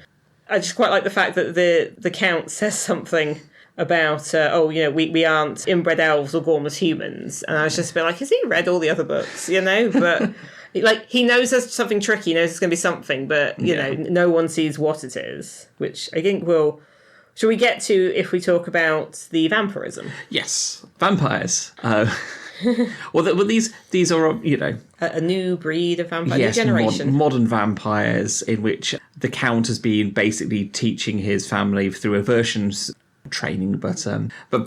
I just quite like the fact that the Count says something about, we aren't inbred elves or gormless humans. And I was just a bit like, has he read all the other books, But... Like, he knows there's something tricky, he knows it's going to be something, but, no one sees what it is, which I think shall we get to if we talk about the vampirism? Yes, vampires. These are, a new breed of vampire, yes, new generation. Modern vampires in which the Count has been basically teaching his family through aversions training, but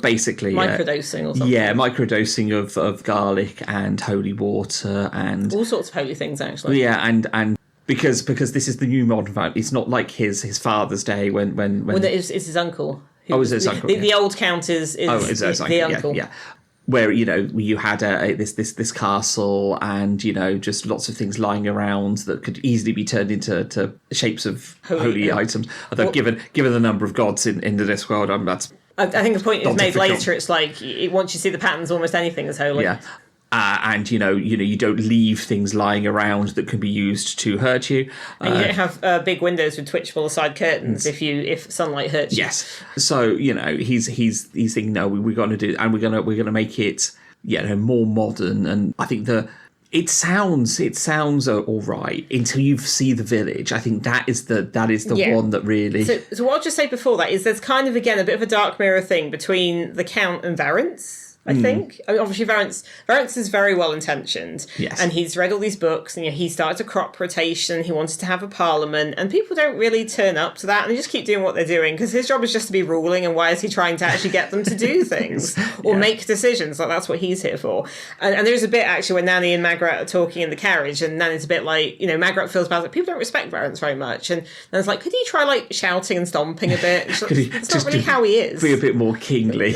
basically microdosing or something. Yeah, microdosing of garlic and holy water and all sorts of holy things, actually. Yeah, and because this is the new modern vampire. It's not like his father's day when it's his uncle. Is his uncle? The old Count is the uncle. Yeah. Where you had this castle and just lots of things lying around that could easily be turned into shapes of holy items. Although given the number of gods in the Discworld, that's I think the point is made difficult. later. It's like once you see the patterns, almost anything is holy. Yeah. And you don't leave things lying around that can be used to hurt you. And you don't have big windows with twitchable side curtains if sunlight hurts you. Yes. So he's thinking, no, we're going to do, and we're going to make it more modern. And I think it sounds all right until you see the village. I think that is the one that really. So what I'll just say before that is there's kind of again a bit of a dark mirror thing between the Count and Varence. I think. I mean, obviously, Varence is very well intentioned. Yes. And he's read all these books, and he started a crop rotation. He wanted to have a parliament, and people don't really turn up to that, and they just keep doing what they're doing because his job is just to be ruling. And why is he trying to actually get them to do things or make decisions? Like that's what he's here for. And there's a bit actually when Nanny and Magrat are talking in the carriage, and Nanny's a bit like, Magrat feels bad. Like people don't respect Varence very much, and Nanny's like, could he try like shouting and stomping a bit? It's not really how he is. Be a bit more kingly.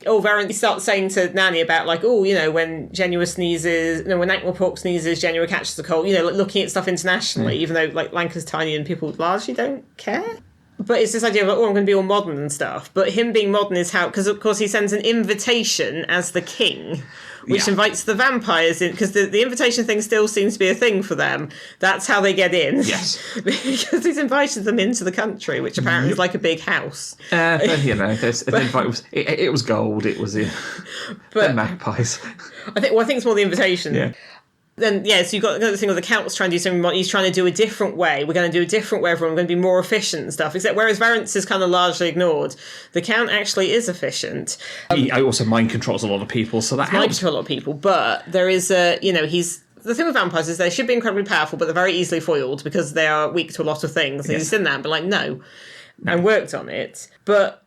Varence starts saying to Nanny about when Genua sneezes, when Ankh-Morpork sneezes, Genua catches a cold, looking at stuff internationally, even though Lancre's tiny and people largely don't care. But it's this idea of, I'm going to be all modern and stuff. But him being modern is how, because of course he sends an invitation as the king, which invites the vampires in, because the invitation thing still seems to be a thing for them. That's how they get in. Yes. Because he's invited them into the country, which apparently is like a big house. It was gold, it was the magpies. I think it's more the invitation. Yeah. Then, so you've got the thing where the Count's trying to do something, he's trying to do a different way. We're going to do a different way, everyone. We're going to be more efficient and stuff. Except whereas Varence is kind of largely ignored, the Count actually is efficient. He also mind controls a lot of people, so that helps. Mind control a lot of people, but there is he's... The thing with vampires is they should be incredibly powerful, but they're very easily foiled because they are weak to a lot of things. And he's in that, but no. And worked on it. But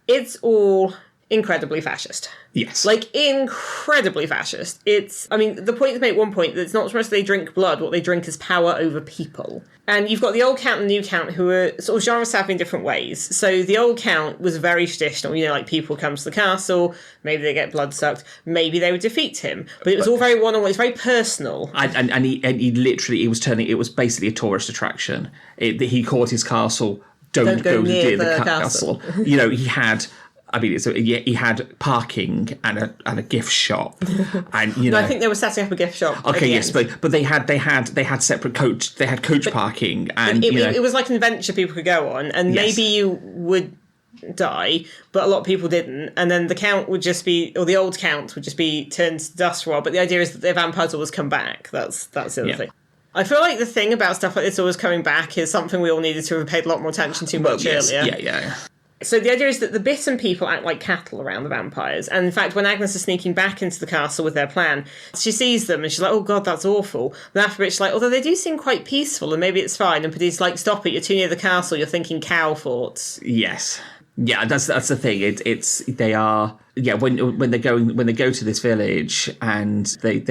it's all incredibly fascist. Yes. Incredibly fascist. The point is made at one point that it's not so much they drink blood, what they drink is power over people. And you've got the old Count and the new Count who are sort of genre savvy in different ways. So the old Count was very traditional, people come to the castle, maybe they get blood sucked, maybe they would defeat him. But it was all very one-on-one, it's very personal. And he literally, it was basically a tourist attraction. He called his castle, don't go near the castle. He had parking and a gift shop, and No, I think they were setting up a gift shop. Okay, yes, but they had separate coach. They had coach parking, and it was like an adventure people could go on, and maybe you would die, but a lot of people didn't. And then the Count would just be, or the old Count would just be turned to dust world. But the idea is that their vampires always come back. That's the other thing. I feel like the thing about stuff like this always coming back is something we all needed to have paid a lot more attention to earlier. Yeah. So the idea is that the bitten people act like cattle around the vampires. And in fact, when Agnes is sneaking back into the castle with their plan, she sees them and she's like, oh God, that's awful. And after which, although they do seem quite peaceful and maybe it's fine. And Paddy's like, stop it, you're too near the castle, you're thinking cow forts. Yes. Yeah, that's the thing. They are when they go to this village and they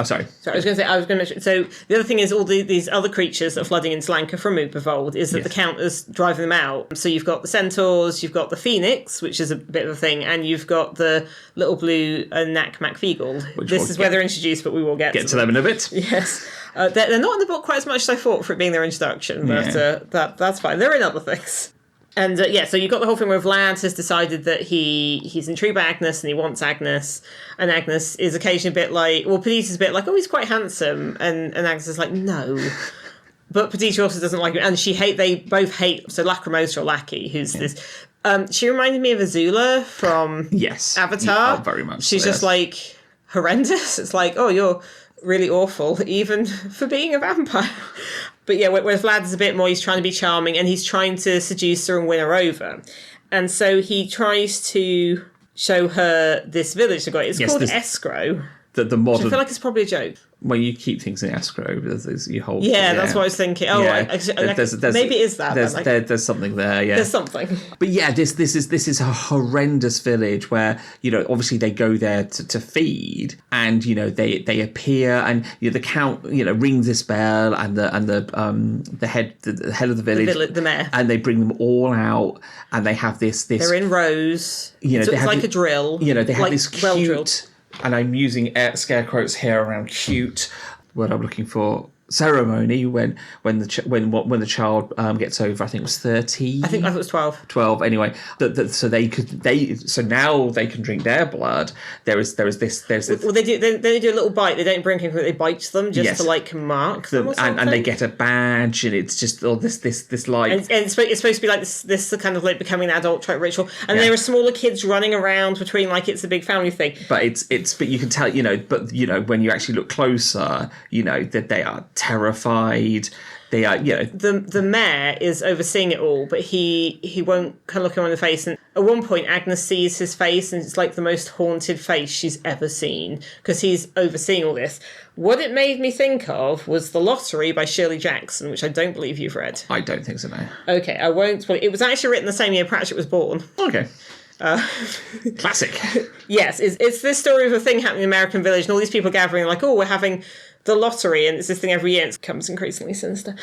sorry. I was going to mention. So the other thing is all these other creatures that are flooding into Lancre from Ubervold is that the Count is driving them out. So you've got the centaurs, you've got the phoenix, which is a bit of a thing, and you've got the little blue Knack MacFeagle. This is where they're introduced, but we will get to them in a bit. Yes. They're not in the book quite as much as I thought for it being their introduction, but that's fine. They're in other things. And so you've got the whole thing where Vlad has decided that he's intrigued by Agnes and he wants Agnes. And Agnes is occasionally a bit like, well, Perdita's a bit like, oh, he's quite handsome. And Agnes is like, no. But Perdita also doesn't like him. And they both hate, so Lacrimosa or Lackey, who's this... she reminded me of Azula from Avatar. Oh, very much. She's just like horrendous. It's like, oh, you're really awful, even for being a vampire. But yeah, whereas Vlad's a bit more, he's trying to be charming and he's trying to seduce her and win her over. And so he tries to show her this village they've got. It's called Escrow. The modern... I feel like it's probably a joke. Well, you keep things in escrow. You hold. Yeah, that's what I was thinking. Oh, maybe it is that. There's something there. Yeah, there's something. But yeah, this is a horrendous village where obviously they go there to feed, and they appear, and the count rings this bell, and the head of the village, the mayor, and they bring them all out, and they have this. They're in rows. So it's like a drill. They have like this cute. Well-drilled. And I'm using scare quotes here around cute, word I'm looking for, ceremony when the child gets over, I think it was 13. I thought it was 12. 12 anyway. So now they can drink their blood. There's this. Well, they do a little bite. They don't drink it, they bite them just to like mark them, and they get a badge, and it's just all this like. And it's supposed to be like this kind of like becoming an adult type ritual. And there are smaller kids running around between like it's a big family thing. But but you can tell when you actually look closer, that they are terrified. They are, The mayor is overseeing it all, but he won't kind of look him in the face. And at one point, Agnes sees his face, and it's like the most haunted face she's ever seen because he's overseeing all this. What it made me think of was The Lottery by Shirley Jackson, which I don't believe you've read. I don't think so, no. Okay, I won't. It was actually written the same year Pratchett was born. Okay. Classic. Yes, it's this story of a thing happening in an American village, and all these people gathering like, oh, we're having the lottery, and it's this thing every year, and it becomes increasingly sinister.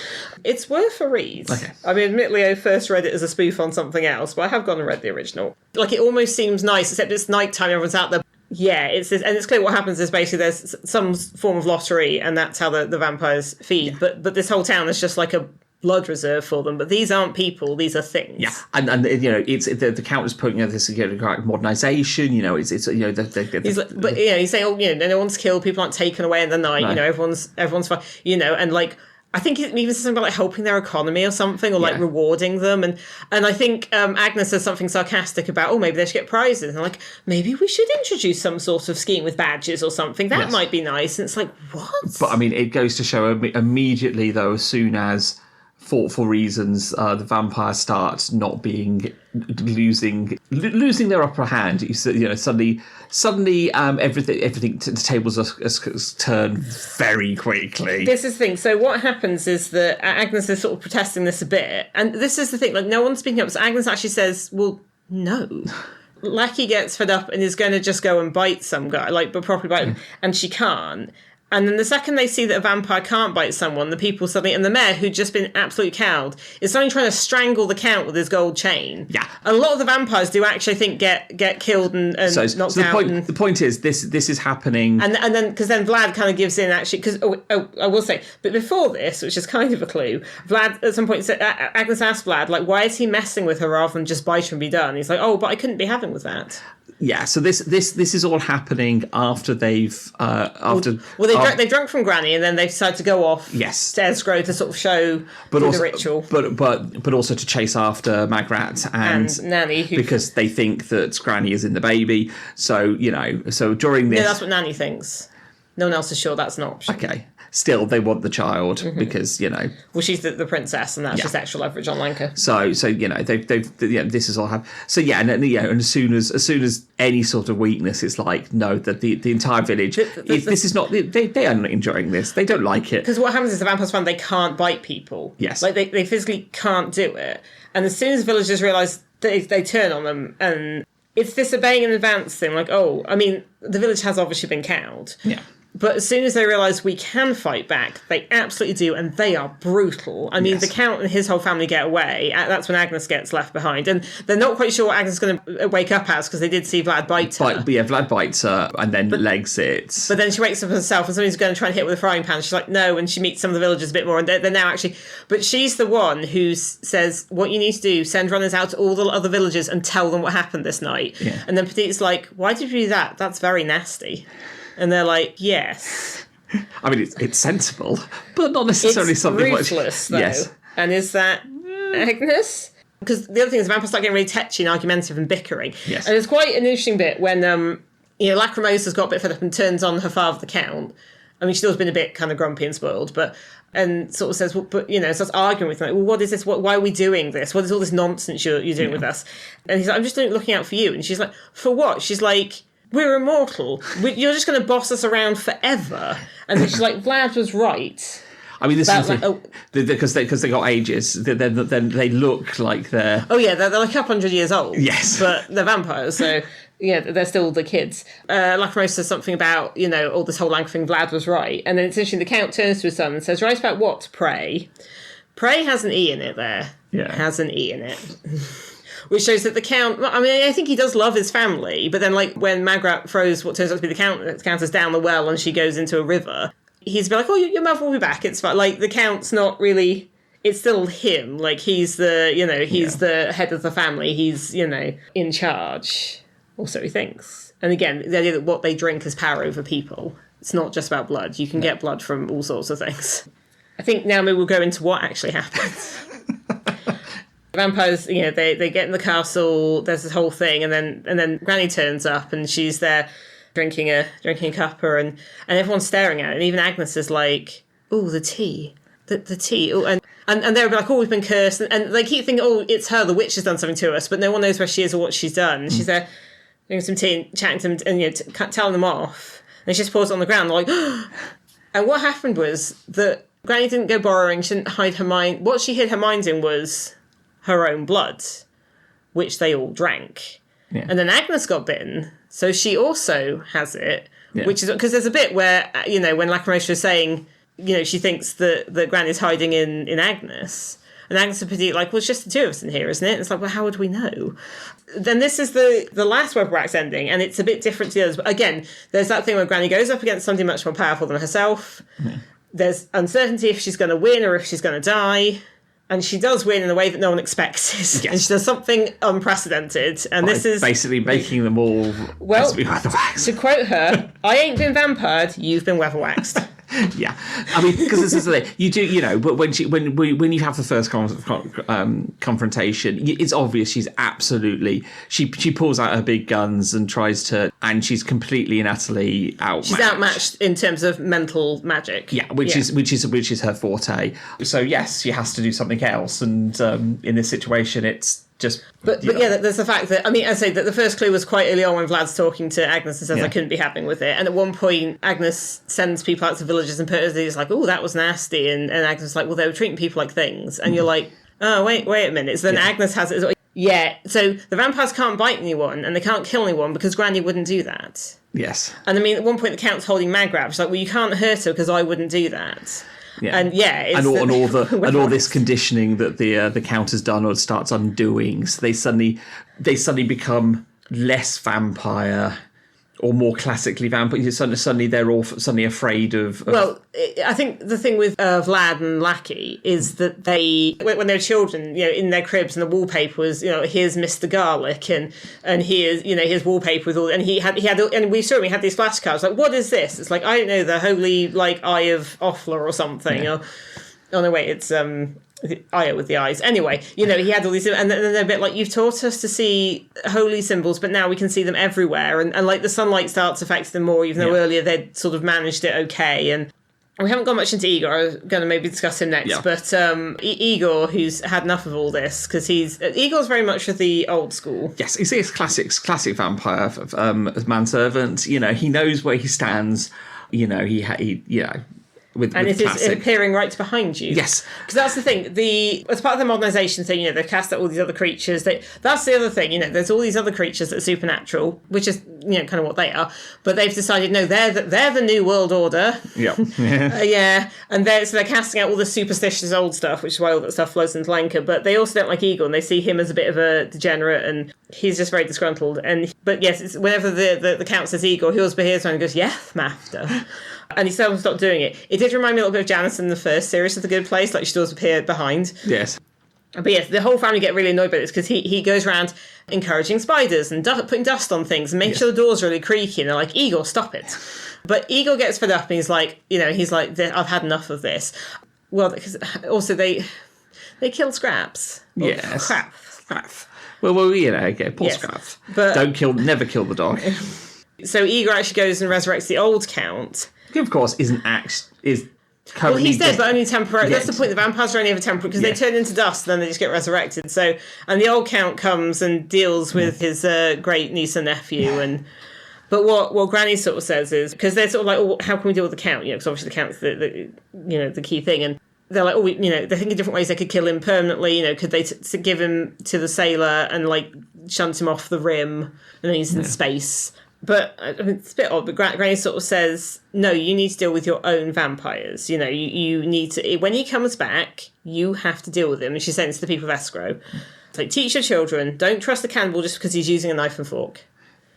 It's worth a read. Okay. I mean, admittedly, I first read it as a spoof on something else, but I have gone and read the original. Like, it almost seems nice, except it's nighttime, everyone's out there. Yeah, it's this, and it's clear what happens is basically there's some form of lottery, and that's how the vampires feed. Yeah. But this whole town is just like a blood reserve for them, but these aren't people; these are things. Yeah, and it's the count is putting this modernisation. He's saying, no one's killed, people aren't taken away in the night. No. Everyone's fine. And like. I think it even says something about like helping their economy or something, or like rewarding them, and I think Agnes says something sarcastic about, maybe they should get prizes, and like maybe we should introduce some sort of scheme with badges or something. That might be nice. And it's like, what? But I mean, it goes to show immediately though, as soon as for reasons, the vampires start not being losing their upper hand. Suddenly, everything the tables are turned very quickly. This is the thing. So what happens is that Agnes is sort of protesting this a bit, and this is the thing. Like, no one's speaking up. So Agnes actually says, "Well, no." Lackey gets fed up and is going to just go and bite some guy, but properly bite him, and she can't. And then the second they see that a vampire can't bite someone, the people suddenly... And the mayor, who'd just been absolutely cowed, is suddenly trying to strangle the count with his gold chain. Yeah. And a lot of the vampires do actually, I think, get killed and knocked out. The point is, this is happening... And then, because then Vlad kind of gives in, actually... Because, I will say, but before this, which is kind of a clue, Vlad, at some point, said, Agnes asked Vlad, like, why is he messing with her rather than just bite her and be done? He's like, but I couldn't be having with that. Yeah, so this is all happening after they've they drunk from Granny, and then they decide to go off to Escrow to sort of show the ritual. But also to chase after Magrat and Nanny, because they think that Granny is in the baby. So during this, that's what Nanny thinks. No one else is sure that's an option. Okay. Still, they want the child because Well, she's the princess, and that's just extra leverage on Lancre. So they've this is all happened. So and as soon as any sort of weakness, it's like no, that the entire village. This is not. They are not enjoying this. They don't like it because what happens is the vampires find they can't bite people. Yes, like they physically can't do it, and as soon as villagers realise they turn on them, and it's this obeying in advance thing. Like, I mean, the village has obviously been cowed. Yeah. But as soon as they realise we can fight back, they absolutely do, and they are brutal. I mean, the Count and his whole family get away. That's when Agnes gets left behind. And they're not quite sure what Agnes is going to wake up as, because they did see Vlad bite her. Vlad bites her and then legs it. But then she wakes up herself, and somebody's going to try and hit with a frying pan. She's like, no, and she meets some of the villagers a bit more, and they're now actually... But she's the one who says, what you need to do, send runners out to all the other villagers and tell them what happened this night. Yeah. And then Petite's like, why did you do that? That's very nasty. And they're like, yes. I mean, it's sensible, but not necessarily something ruthless, though. Yes. And is that Agnes? Because the other thing is the vampires start getting really tetchy and argumentative and bickering. Yes. And there's quite an interesting bit when, Lacrimosa's got a bit fed up and turns on her father, the Count. I mean, she's always been a bit kind of grumpy and spoiled, and sort of says, well, but, starts arguing with them. Like, well, what is this? Why are we doing this? What is all this nonsense you're doing with us? And he's like, I'm just looking out for you. And she's like, for what? She's like... We're immortal. You're just going to boss us around forever. And then she's like, Vlad was right. I mean, this is because they got ages. Then they look like they're... Oh, yeah, they're like a couple hundred years old. Yes. But they're vampires, so, yeah, they're still the kids. Lacrimosa says something about, all this whole Lancre thing, Vlad was right. And then it's interesting, the Count turns to his son and says, right about what, pray? Pray has an E in it there. Yeah. Has an E in it. Which shows that the Count... I mean, I think he does love his family, but then, like, when Magrat throws what turns out to be the Countess down the well and she goes into a river, he's like, oh, your mother will be back, it's fine. Like, the Count's not really... It's still him. Like, he's the, he's the head of the family. He's, in charge. Or so he thinks. And again, the idea that what they drink has power over people. It's not just about blood. You can get blood from all sorts of things. I think now maybe we'll go into what actually happens. Vampires, they get in the castle, there's this whole thing, and then Granny turns up and she's there drinking a cuppa and everyone's staring at it, and even Agnes is like, oh, the tea. The tea. Ooh, and they're like, oh, we've been cursed, and they keep thinking, oh, it's her, the witch has done something to us, but no one knows where she is or what she's done. And she's there drinking some tea and chatting to them and telling them off. And she just pours it on the ground, like, and what happened was that Granny didn't go borrowing, she didn't hide her mind. What she hid her mind in was her own blood, which they all drank. Yeah. And then Agnes got bitten, so she also has it, which is... Because there's a bit where, when Lacrimosa is saying, she thinks that Granny's hiding in Agnes, and Agnes and Petite like, well, it's just the two of us in here, isn't it? And it's like, well, how would we know? Then this is the last Weatherwax ending, and it's a bit different to the others. But again, there's that thing where Granny goes up against something much more powerful than herself. Yeah. There's uncertainty if she's going to win or if she's going to die. And she does win in a way that no one expected. Yes. And she does something unprecedented. And this is... basically making them all... Well, to be weatherwaxed. To quote her, I ain't been vampired, you've been weatherwaxed. Yeah, I mean, because this is the thing. You do, but when you have the first confrontation, it's obvious she's absolutely... She pulls out her big guns and tries to... And she's completely and utterly outmatched. She's outmatched in terms of mental magic. Yeah, which is her forte. So yes, she has to do something else, and in this situation, it's just... But there's the fact that, I mean, I say that the first clue was quite early on when Vlad's talking to Agnes and says, I couldn't be happening with it. And at one point, Agnes sends people out to villages and it's like, oh, that was nasty. And Agnes is like, well, they were treating people like things. And you're like, oh, wait a minute. So then Agnes has it. Yeah, so the vampires can't bite anyone and they can't kill anyone because Granny wouldn't do that. Yes. And I mean, at one point, the Count's holding Magrat. She's like, well, you can't hurt her because I wouldn't do that. Yeah. And and all this conditioning that the Count has done or starts undoing, so they suddenly become less vampire or more classically vampire. Suddenly they're all suddenly afraid of... Well, I think the thing with Vlad and Lackey is that they, when they were children, in their cribs, and the wallpaper was, here's Mr. Garlic, and here's wallpaper with all, and he had, and we saw him, he had these flashcards, like, what is this? It's like, I don't know, the holy, like, Eye of Offler or something, or, oh no, wait, it's, Io with the eyes. Anyway, he had all these, and then they're a bit like, you've taught us to see holy symbols, but now we can see them everywhere, and like the sunlight starts affecting them more, even though earlier they'd sort of managed it okay. And we haven't gone much into Igor. I was going to maybe discuss him next, but Igor, who's had enough of all this, because Igor's very much of the old school. Yes, he's a classic vampire, manservant. He knows where he stands. And it is appearing right behind you. Yes. Because that's the thing. As part of the modernisation thing, they've cast out all these other creatures. That's the other thing, there's all these other creatures that are supernatural, which is, kind of what they are. But they've decided, no, they're the New World Order. Yeah. Yeah. And so they're casting out all the superstitious old stuff, which is why all that stuff flows into Lancre. But they also don't like Igor, and they see him as a bit of a degenerate, and he's just very disgruntled. But yes, whenever the Count says Igor, he always behaves around and goes, "Yeah, master." And he still stopped doing it. It did remind me a little bit of Janice in the first series of The Good Place, like she does appear behind. Yes. But yes, the whole family get really annoyed by this because he goes around encouraging spiders and putting dust on things and making sure the doors are really creaky, and they're like, "Igor, stop it." But Igor gets fed up and he's like, "I've had enough of this." Well, because also they killed Scraps. Yes. Crap. Well, poor Scraps. But Never kill the dog. So Igor actually goes and resurrects the old Count. He, of course, is currently... Well, he's dead, but only temporary. Yes. That's the point. The vampires are only ever temporary because they turn into dust and then they just get resurrected. So, and the old Count comes and deals with his great niece and nephew. But what Granny sort of says is, because they're sort of like, "Oh, how can we deal with the Count?" Because obviously the Count's the key thing. And they're like, they're thinking different ways they could kill him permanently. Could they give him to the sailor and shunt him off the rim, and then he's in space. But it's a bit odd, but Granny sort of says, "No, you need to deal with your own vampires. You need to, when he comes back, you have to deal with him." And she's saying this to the people of Escrow. It's like, teach your children, don't trust the cannibal just because he's using a knife and fork.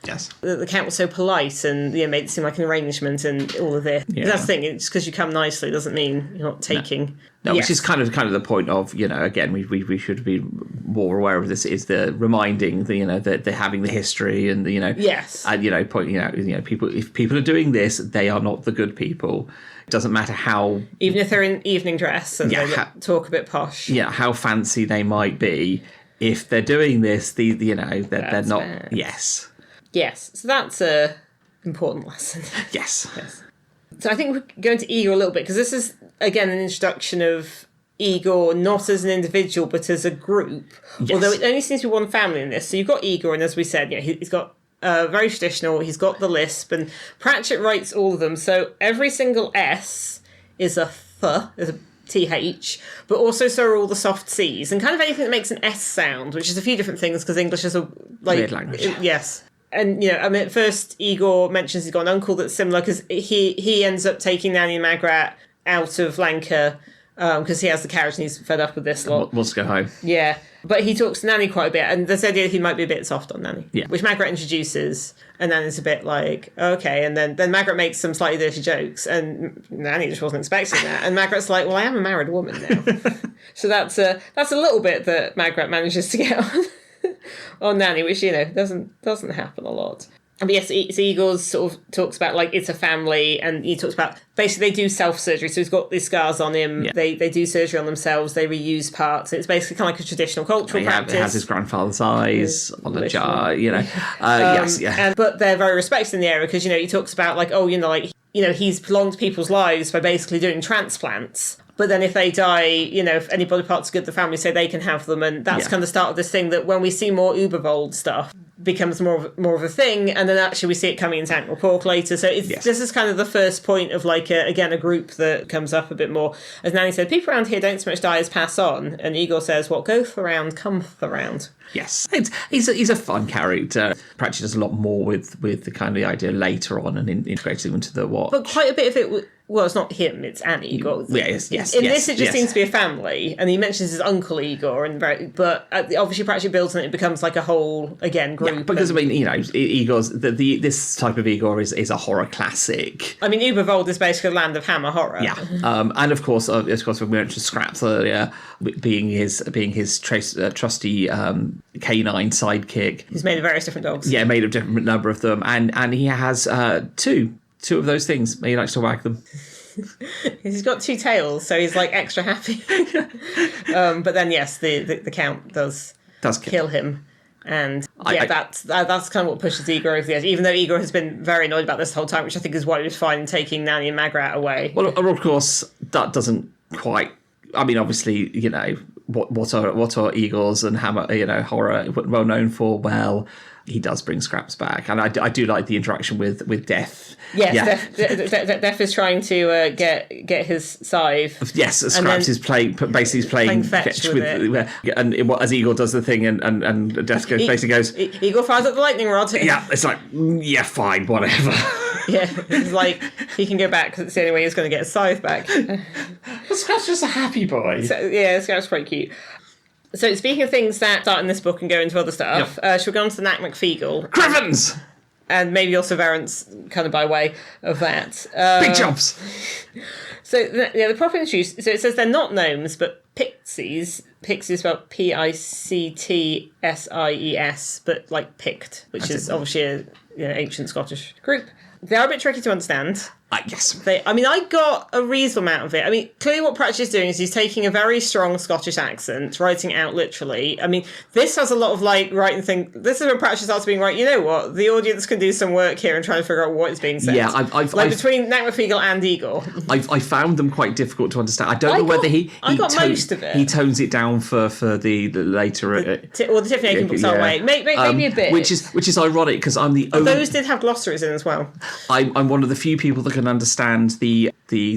Yes. The Count was so polite and made it seem like an arrangement and all of this. Yeah. That's the thing, just because you come nicely doesn't mean you're not taking... No, which is kind of the point of, again, we should be more aware of this, is the reminding, the having the history and yes. And, pointing out, people, if people are doing this, they are not the good people. It doesn't matter how... Even if they're in evening dress and they talk a bit posh. Yeah, how fancy they might be. If they're doing this, they're not... Bad. Yes. Yes, so that's a important lesson. Yes. So I think we're going to Igor a little bit, because this is, again, an introduction of Igor not as an individual, but as a group. Yes. Although it only seems to be one family in this. So you've got Igor, and as we said, he's got very traditional, he's got the lisp, and Pratchett writes all of them. So every single S is a th, is a TH, but also so are all the soft Cs, and kind of anything that makes an S sound, which is a few different things, because English is a... weird language. Yes. And, at first Igor mentions he's got an uncle that's similar, because he ends up taking Nanny and Magrat out of Lancre, because he has the carriage and he's fed up with this lot. Wants to go home. Yeah. But he talks to Nanny quite a bit, and there's the idea he might be a bit soft on Nanny. Yeah. Which Magrat introduces, and Nanny's a bit like, okay, and then Magrat makes some slightly dirty jokes, and Nanny just wasn't expecting that, and Magrat's like, well, I am a married woman now. So that's a little bit that Magrat manages to get on Nanny, which, doesn't happen a lot. But yes, Igor sort of talks about, it's a family, and he talks about, basically, they do self-surgery, so he's got these scars on him, they do surgery on themselves, they reuse parts, it's basically kind of like a traditional cultural practice. It has his grandfather's eyes on the jar, yes, yeah. But they're very respected in the area, because, he talks about, he's prolonged people's lives by basically doing transplants. But then if they die, if any body parts are good, the family say they can have them. And that's kind of the start of this thing that when we see more Ubervold stuff becomes more of a thing. And then actually we see it coming into Ankh Pork later. So this is kind of the first point of a group that comes up a bit more. As Nanny said, people around here don't so much die as pass on. And Igor says, what goeth around cometh around. Yes. He's a fun character. Pratchett does a lot more with the kind of the idea later on and integrates him into the what. But quite a bit of it... Well, it's not him, it's Annie Igor. Yes. In this, it just seems to be a family, and he mentions his uncle Igor, but obviously Pratchett builds on it, it becomes like a whole, again, group. Yeah, because, Igor's, this type of Igor is a horror classic. I mean, Ubervold is basically a land of hammer horror. Yeah, and of course, when we mentioned Scraps earlier, being his trusty canine sidekick. He's made of various different dogs. Yeah, made of different number of them, and he has two of those things. He likes to wag them. He's got two tails, so he's extra happy. But then, yes, the Count does kill him, and that's kind of what pushes Igor over the edge. Even though Igor has been very annoyed about this the whole time, which I think is why he was fine in taking Nanny and Magrat away. Well, of course, that doesn't quite. I mean, obviously, what are eagles and hammer, horror well known for? Well, he does bring scraps back, and I do like the interaction with Death. Yes, yeah. Death is trying to get his scythe. Yes, Scraps is playing fetch with it. And as Eagle does the thing, and Death basically goes, Eagle fires at the lightning rod. Yeah, it's like, yeah, fine, whatever. Yeah, it's like he can go back because it's the only way he's going to get his scythe back. But Scraps just a happy boy. So, yeah, Scraps quite cute. So speaking of things that start in this book and go into other stuff, shall we go on to the Knack McFeegle? Crivens! And maybe also Variants kind of by way of that. Big jobs! So, the proper introduced... So it says they're not gnomes, but pixies. Pixies spelled Pictsies, but like Pict, which is obviously an ancient Scottish group. They are a bit tricky to understand. Yes. I got a reasonable amount of it. I mean, clearly what Pratchett is doing is he's taking a very strong Scottish accent, writing it out literally. I mean, this has a lot of, writing thing. This is when Pratchett starts being right, you know what? The audience can do some work here and try to figure out what is being said. Yeah, I've between Knack McFeegle and Eagle. I found them quite difficult to understand. I don't know whether I got most of it. He tones it down for the later... the Tiffany Aiken books are way. Maybe a bit. Which is ironic, because I'm the only... Those did have glossaries in as well. I'm one of the few people that can understand the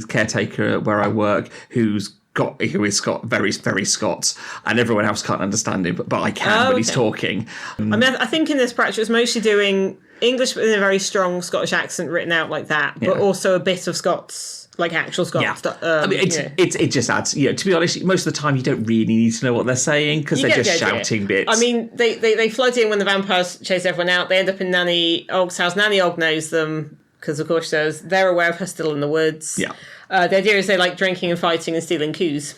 caretaker where I work who is very, very Scots, and everyone else can't understand him, but I can when he's talking. I think in this Pratchett was mostly doing English but in a very strong Scottish accent written out like that, but also a bit of Scots, like actual Scots. Yeah. It just adds, to be honest, most of the time you don't really need to know what they're saying because they're just shouting bits. I mean, they flood in when the vampires chase everyone out. They end up in Nanny Ogg's house. Nanny Ogg knows them, because of course they're aware of her still in the woods. Yeah. The idea is they like drinking and fighting and stealing coos.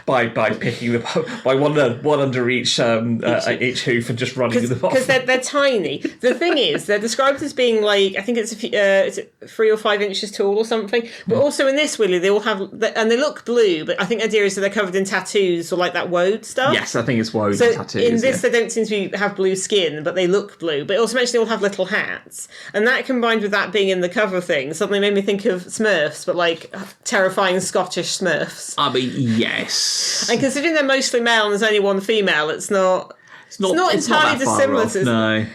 by picking them by one under each hoof and just running them off. Because they're tiny. The thing is, they're described as being I think it's 3 or 5 inches tall or something. But also in this, Willie, they all have, and they look blue. But I think the idea is that they're covered in tattoos or like that woad stuff. Yes, I think it's woad so tattoos. In this, they don't seem to have blue skin, but they look blue. But it also mentioned they all have little hats, and that combined with that being in the cover thing suddenly made me think of Smurfs, but like terrifying Scottish Smurfs. I mean, yes. And considering they're mostly male and there's only one female, it's not entirely dissimilar to... No.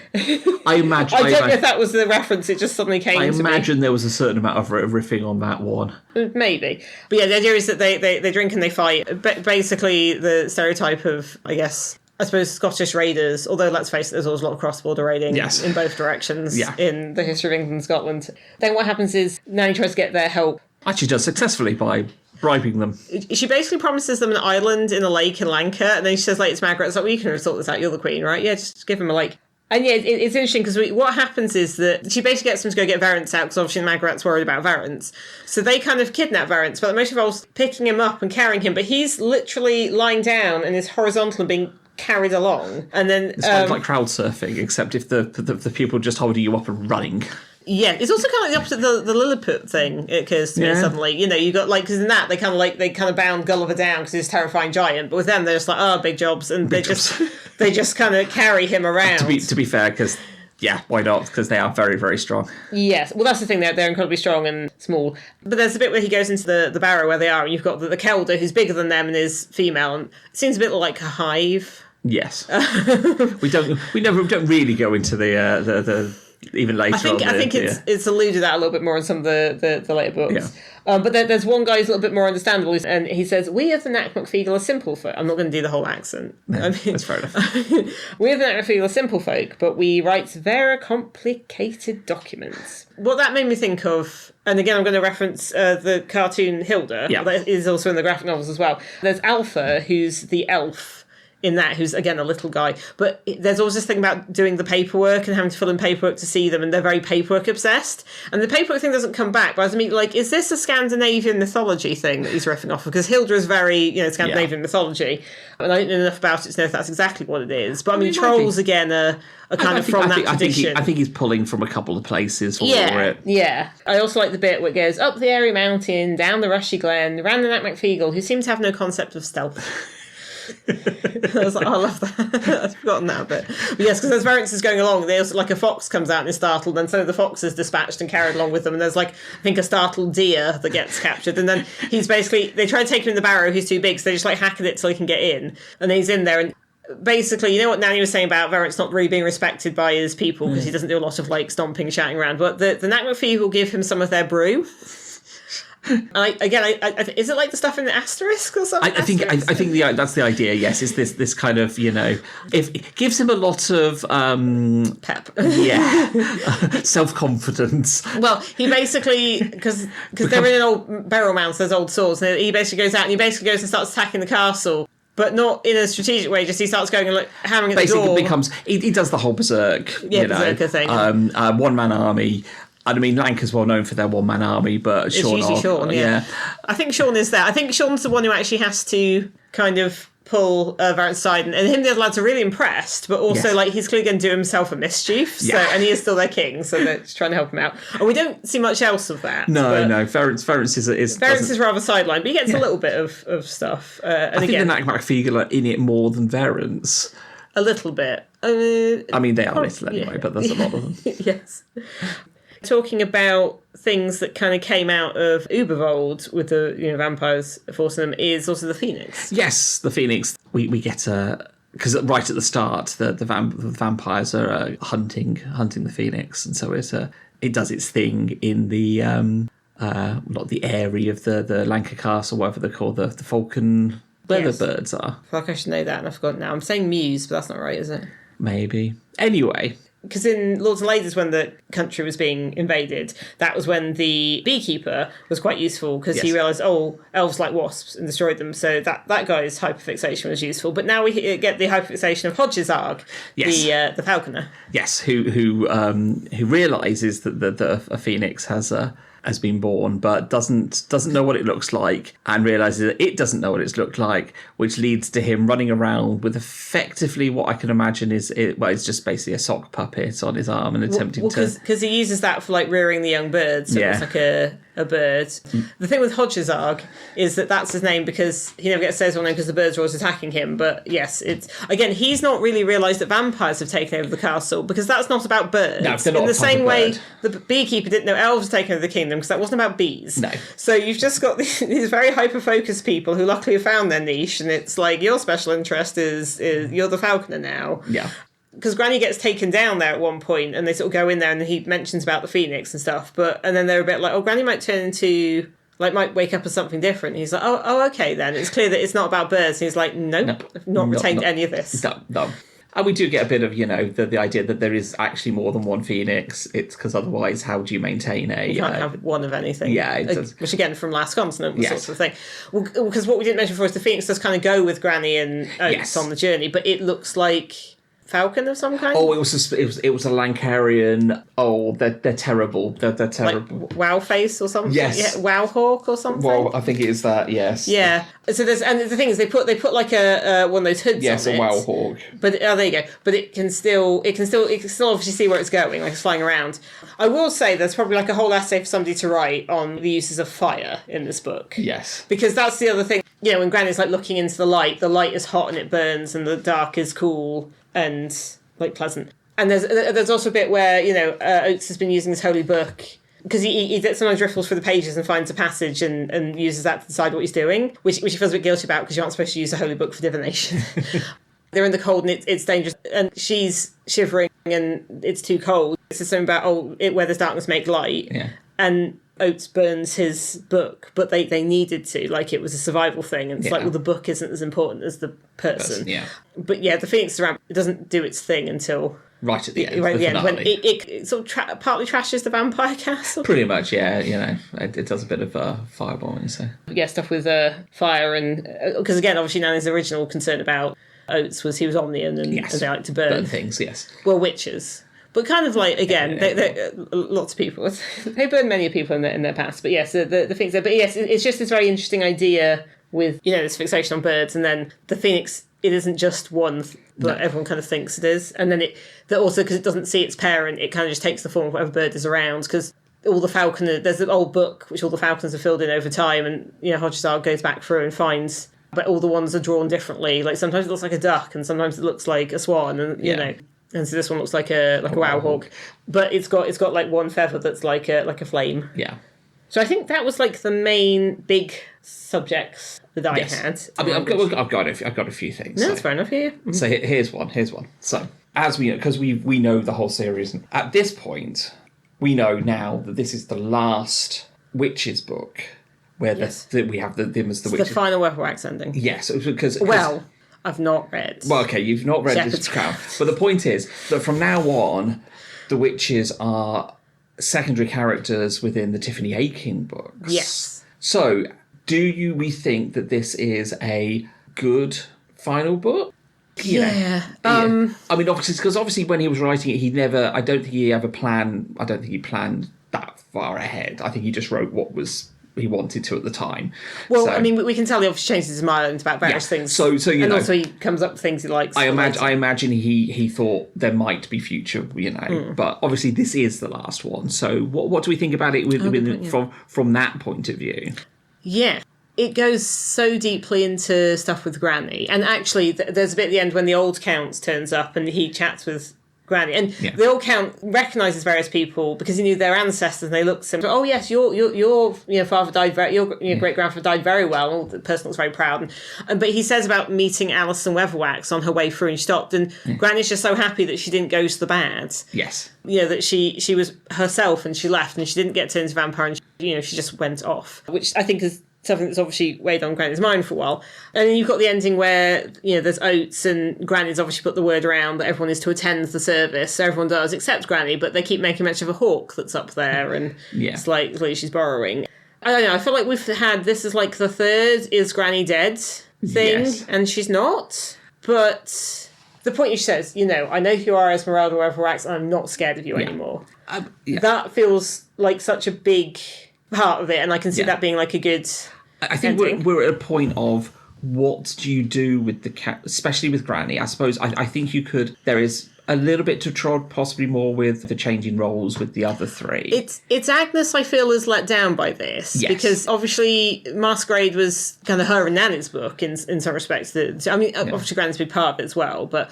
I imagine... I don't know if that was the reference, it just suddenly came to me. I imagine there was a certain amount of riffing on that one. Maybe. But yeah, the idea is that they drink and they fight. Basically, the stereotype of, I suppose, Scottish raiders, although let's face it, there's always a lot of cross-border raiding in both directions in the history of England and Scotland. Then what happens is Nanny tries to get their help. Actually does successfully by bribing them. She basically promises them an island in a lake in Lancre, and then she says, it's Margaret, it's like, well, you can sort this out, you're the queen, right? Yeah, just give him a lake. And yeah, it's interesting because what happens is that she basically gets them to go get Variants out because obviously Margaret's worried about Variants. So they kind of kidnap Variants, but the most involves picking him up and carrying him, but he's literally lying down and is horizontal and being carried along. And then it's like crowd surfing, except if the people just holding you up and running. Yeah, it's also kind of like the opposite of the Lilliput thing. It occurs to me suddenly. You got because in that they kind of bound Gulliver down because he's a terrifying giant, but with them they're just like big jobs, and they just kind of carry him around. To be fair, because why not? Because they are very, very strong. Yes, well that's the thing. They're incredibly strong and small. But there's a bit where he goes into the barrow where they are, and you've got the Kelder who's bigger than them and is female, and it seems a bit like a hive. Yes, we don't really go into the even later. I think it's alluded at a little bit more in some of the later books. Yeah. But there's one guy who's a little bit more understandable, and he says, "We of the Knack McFeegle are simple folk." I'm not going to do the whole accent. No, that's fair enough. We of the Knack McFeegle are simple folk, but we write very complicated documents. What that made me think of, and again I'm going to reference the cartoon Hilda, that is also in the graphic novels as well. There's Alpha, who's the elf in that, who's again a little guy, but there's always this thing about doing the paperwork and having to fill in paperwork to see them, and they're very paperwork obsessed, and the paperwork thing doesn't come back. But I mean, is this a Scandinavian mythology thing that he's riffing off of? Because Hilda is very Scandinavian mythology, and I don't know enough about it to know if that's exactly what it is. But I mean trolls again are kind of from that tradition. I think he's pulling from a couple of places for it. Yeah. I also like the bit where it goes up the airy mountain, down the rushy glen, round the Knack McFeegle, who seem to have no concept of stealth. I was like, I love that. I've forgotten that bit. But yes, because as Verence is going along, there's like a fox comes out and is startled, and so the fox is dispatched and carried along with them, and there's like, I think, a startled deer that gets captured, and then he's basically, they try to take him in the barrow, he's too big, so they just like hack at it so he can get in, and then he's in there, and basically, you know what Nanny was saying about Verence not really being respected by his people because he doesn't do a lot of like stomping, shouting around, but the Nakmacfee will give him some of their brew. Is it like the stuff in the asterisk or something? I think that's the idea. Yes, is this kind of, if it gives him a lot of pep, self-confidence. Well, he basically because they're in an old burial mound, so there's old swords. And he basically goes out and and starts attacking the castle. But not in a strategic way, just he starts going and like hammering at the door. Basically he does the whole berserk, berserker thing. One-man army. I mean, Lancre's well known for their one-man army, but it's usually Sean, yeah. I think Sean is there. I think Sean's the one who actually has to kind of pull Varence's side, and him and the other lads are really impressed, but also like he's clearly going to do himself a mischief, and he is still their king, so they're just trying to help him out. And we don't see much else of that. No. Verence is rather sidelined, but he gets a little bit of stuff. And I think the Nakmacfee are in it more than Verence. A little bit. I mean, they are little anyway, but there's a lot of them. Yes. Talking about things that kind of came out of Ubervold with the vampires forcing them is also the Phoenix. Yes, the Phoenix. We get because right at the start the vampires are hunting the Phoenix, and so it does its thing in the not the area of the Lancre Castle, whatever they're called, the Falcon. Where the birds are. I feel like I should know that, and I've forgotten now. I'm saying Muse, but that's not right, is it? Maybe. Anyway. Because in Lords and Ladies, when the country was being invaded, that was when the beekeeper was quite useful, because he realised, elves like wasps, and destroyed them, so that guy's hyperfixation was useful. But now we get the hyperfixation of Hodge's Arg, the falconer. Yes, who realises that a phoenix has been born, but doesn't know what it looks like, and realises that it doesn't know what it's looked like, which leads to him running around with effectively what I can imagine it's just basically a sock puppet on his arm and attempting to... Because he uses that for like rearing the young birds, so it's like a bird. The thing with Hodge's Arg is that's his name because he never gets to say his real name because the birds are always attacking him. But yes, he's not really realised that vampires have taken over the castle, because that's not about birds. No, they're not in the same way bird. the beekeeper didn't know elves had taken over the kingdom, because that wasn't about bees. No. So you've just got these very hyper-focused people who luckily have found their niche, and it's like your special interest is you're the falconer now. Yeah. Because Granny gets taken down there at one point, and they sort of go in there, and he mentions about the Phoenix and stuff. And then they're a bit like, Granny might turn into, might wake up as something different. And he's like, okay then. It's clear that it's not about birds. And he's like, nope, I've not retained any of this. No. And we do get a bit of, the idea that there is actually more than one Phoenix. It's because otherwise, how do you maintain a... You can't have one of anything. Yeah, it does. Which, again, from Last Continent was sort of thing. Well, because what we didn't mention before is the Phoenix does kind of go with Granny and Oates on the journey, but it looks like... falcon of some kind? Oh, it was a Lancarian. Oh, they're terrible. They're terrible. Like Wow Face or something? Yes. Yeah, Wow Hawk or something? Well, I think it is that, yes. Yeah. So the thing is they put like a one of those hoods on it. Yes, a Wow Hawk. But there you go. But it can still obviously see where it's going, like it's flying around. I will say there's probably like a whole essay for somebody to write on the uses of fire in this book. Yes. Because that's the other thing. When Granny's like looking into the light is hot and it burns, and the dark is cool and like pleasant. And there's also a bit where Oates has been using this holy book, because he sometimes riffles through the pages and finds a passage and uses that to decide what he's doing, which he feels a bit guilty about, because you aren't supposed to use a holy book for divination. They're in the cold and it's dangerous, and she's shivering and it's too cold. It's something about where there's darkness make light. Yeah. And Oates burns his book, but they needed to, like it was a survival thing, and it's like, well, the book isn't as important as the person. Yeah. But the Phoenix is around. It doesn't do its thing until right at the end. Right at the end, when it sort of partly trashes the vampire castle. Pretty much, yeah. It does a bit of fireballing. So stuff with fire, and because again, obviously, Nanny's original concern about Oates was he was Omnian and they like to burn things. Yes. Well, witches. But kind of like, again, lots of people, they burn many people in their past. But yes, the things there. But yes, it's just this very interesting idea with, this fixation on birds. And then the Phoenix, it isn't just one, but everyone kind of thinks it is. And then also, because it doesn't see its parent, it kind of just takes the form of whatever bird is around. Because all the falconers, there's an old book which all the falcons are filled in over time. And, Hodgesar goes back through and finds but all the ones are drawn differently. Like sometimes it looks like a duck, and sometimes it looks like a swan, and you know. And so this one looks like a wow hawk, but it's got like one feather that's like a flame. Yeah. So I think that was like the main big subjects that I had. I mean, I've got a few things. No, that's fair enough. Yeah. Mm-hmm. So here's one. So as we know, because we know the whole series, and at this point, we know now that this is the last Witches book where we have them as the Witches. The final Weatherwax ending. Yes, because I've not read. Well, okay, you've not read this Crown, but the point is that from now on, the Witches are secondary characters within the Tiffany Aching books. Yes. So, we think that this is a good final book? Yeah. I mean, obviously, when he was writing it, I don't think he planned that far ahead. I think he just wrote what he wanted to at the time. Well, so, I mean, we can tell he obviously changes his mind about various things. So and also he comes up with things he likes. I imagine he thought there might be future, but obviously this is the last one. So what do we think about it from that point of view? Yeah. It goes so deeply into stuff with Granny. And actually, there's a bit at the end when the old Count turns up and he chats with Granny. And the old Count recognises various people because he knew their ancestors and they looked at him. Oh, yes, your father died your great-grandfather died very well. And the person looks very proud. But he says about meeting Alison Weatherwax on her way through and she stopped. And Granny's just so happy that she didn't go to the bad. Yes. That she was herself and she left and she didn't get turned into a vampire and she just went off. Which I think is something that's obviously weighed on Granny's mind for a while. And then you've got the ending where, there's Oates and Granny's obviously put the word around that everyone is to attend the service. So everyone does, except Granny, but they keep making mention of a hawk that's up there and it's like she's borrowing. I don't know, I feel like this is like the third is Granny dead thing, and she's not. But the point she says, I know who you are, Esmeralda Weatherwax, and I'm not scared of you anymore. That feels like such a big part of it, and I can see that being like a good I think we're at a point of what do you do with the cat, especially with Granny. I suppose I think there is a little bit to trod possibly more with the changing roles with the other three. It's Agnes I feel is let down by this because obviously Masquerade was kind of her and Nanny's book in some respects. Obviously Granny's a big part of it as well, but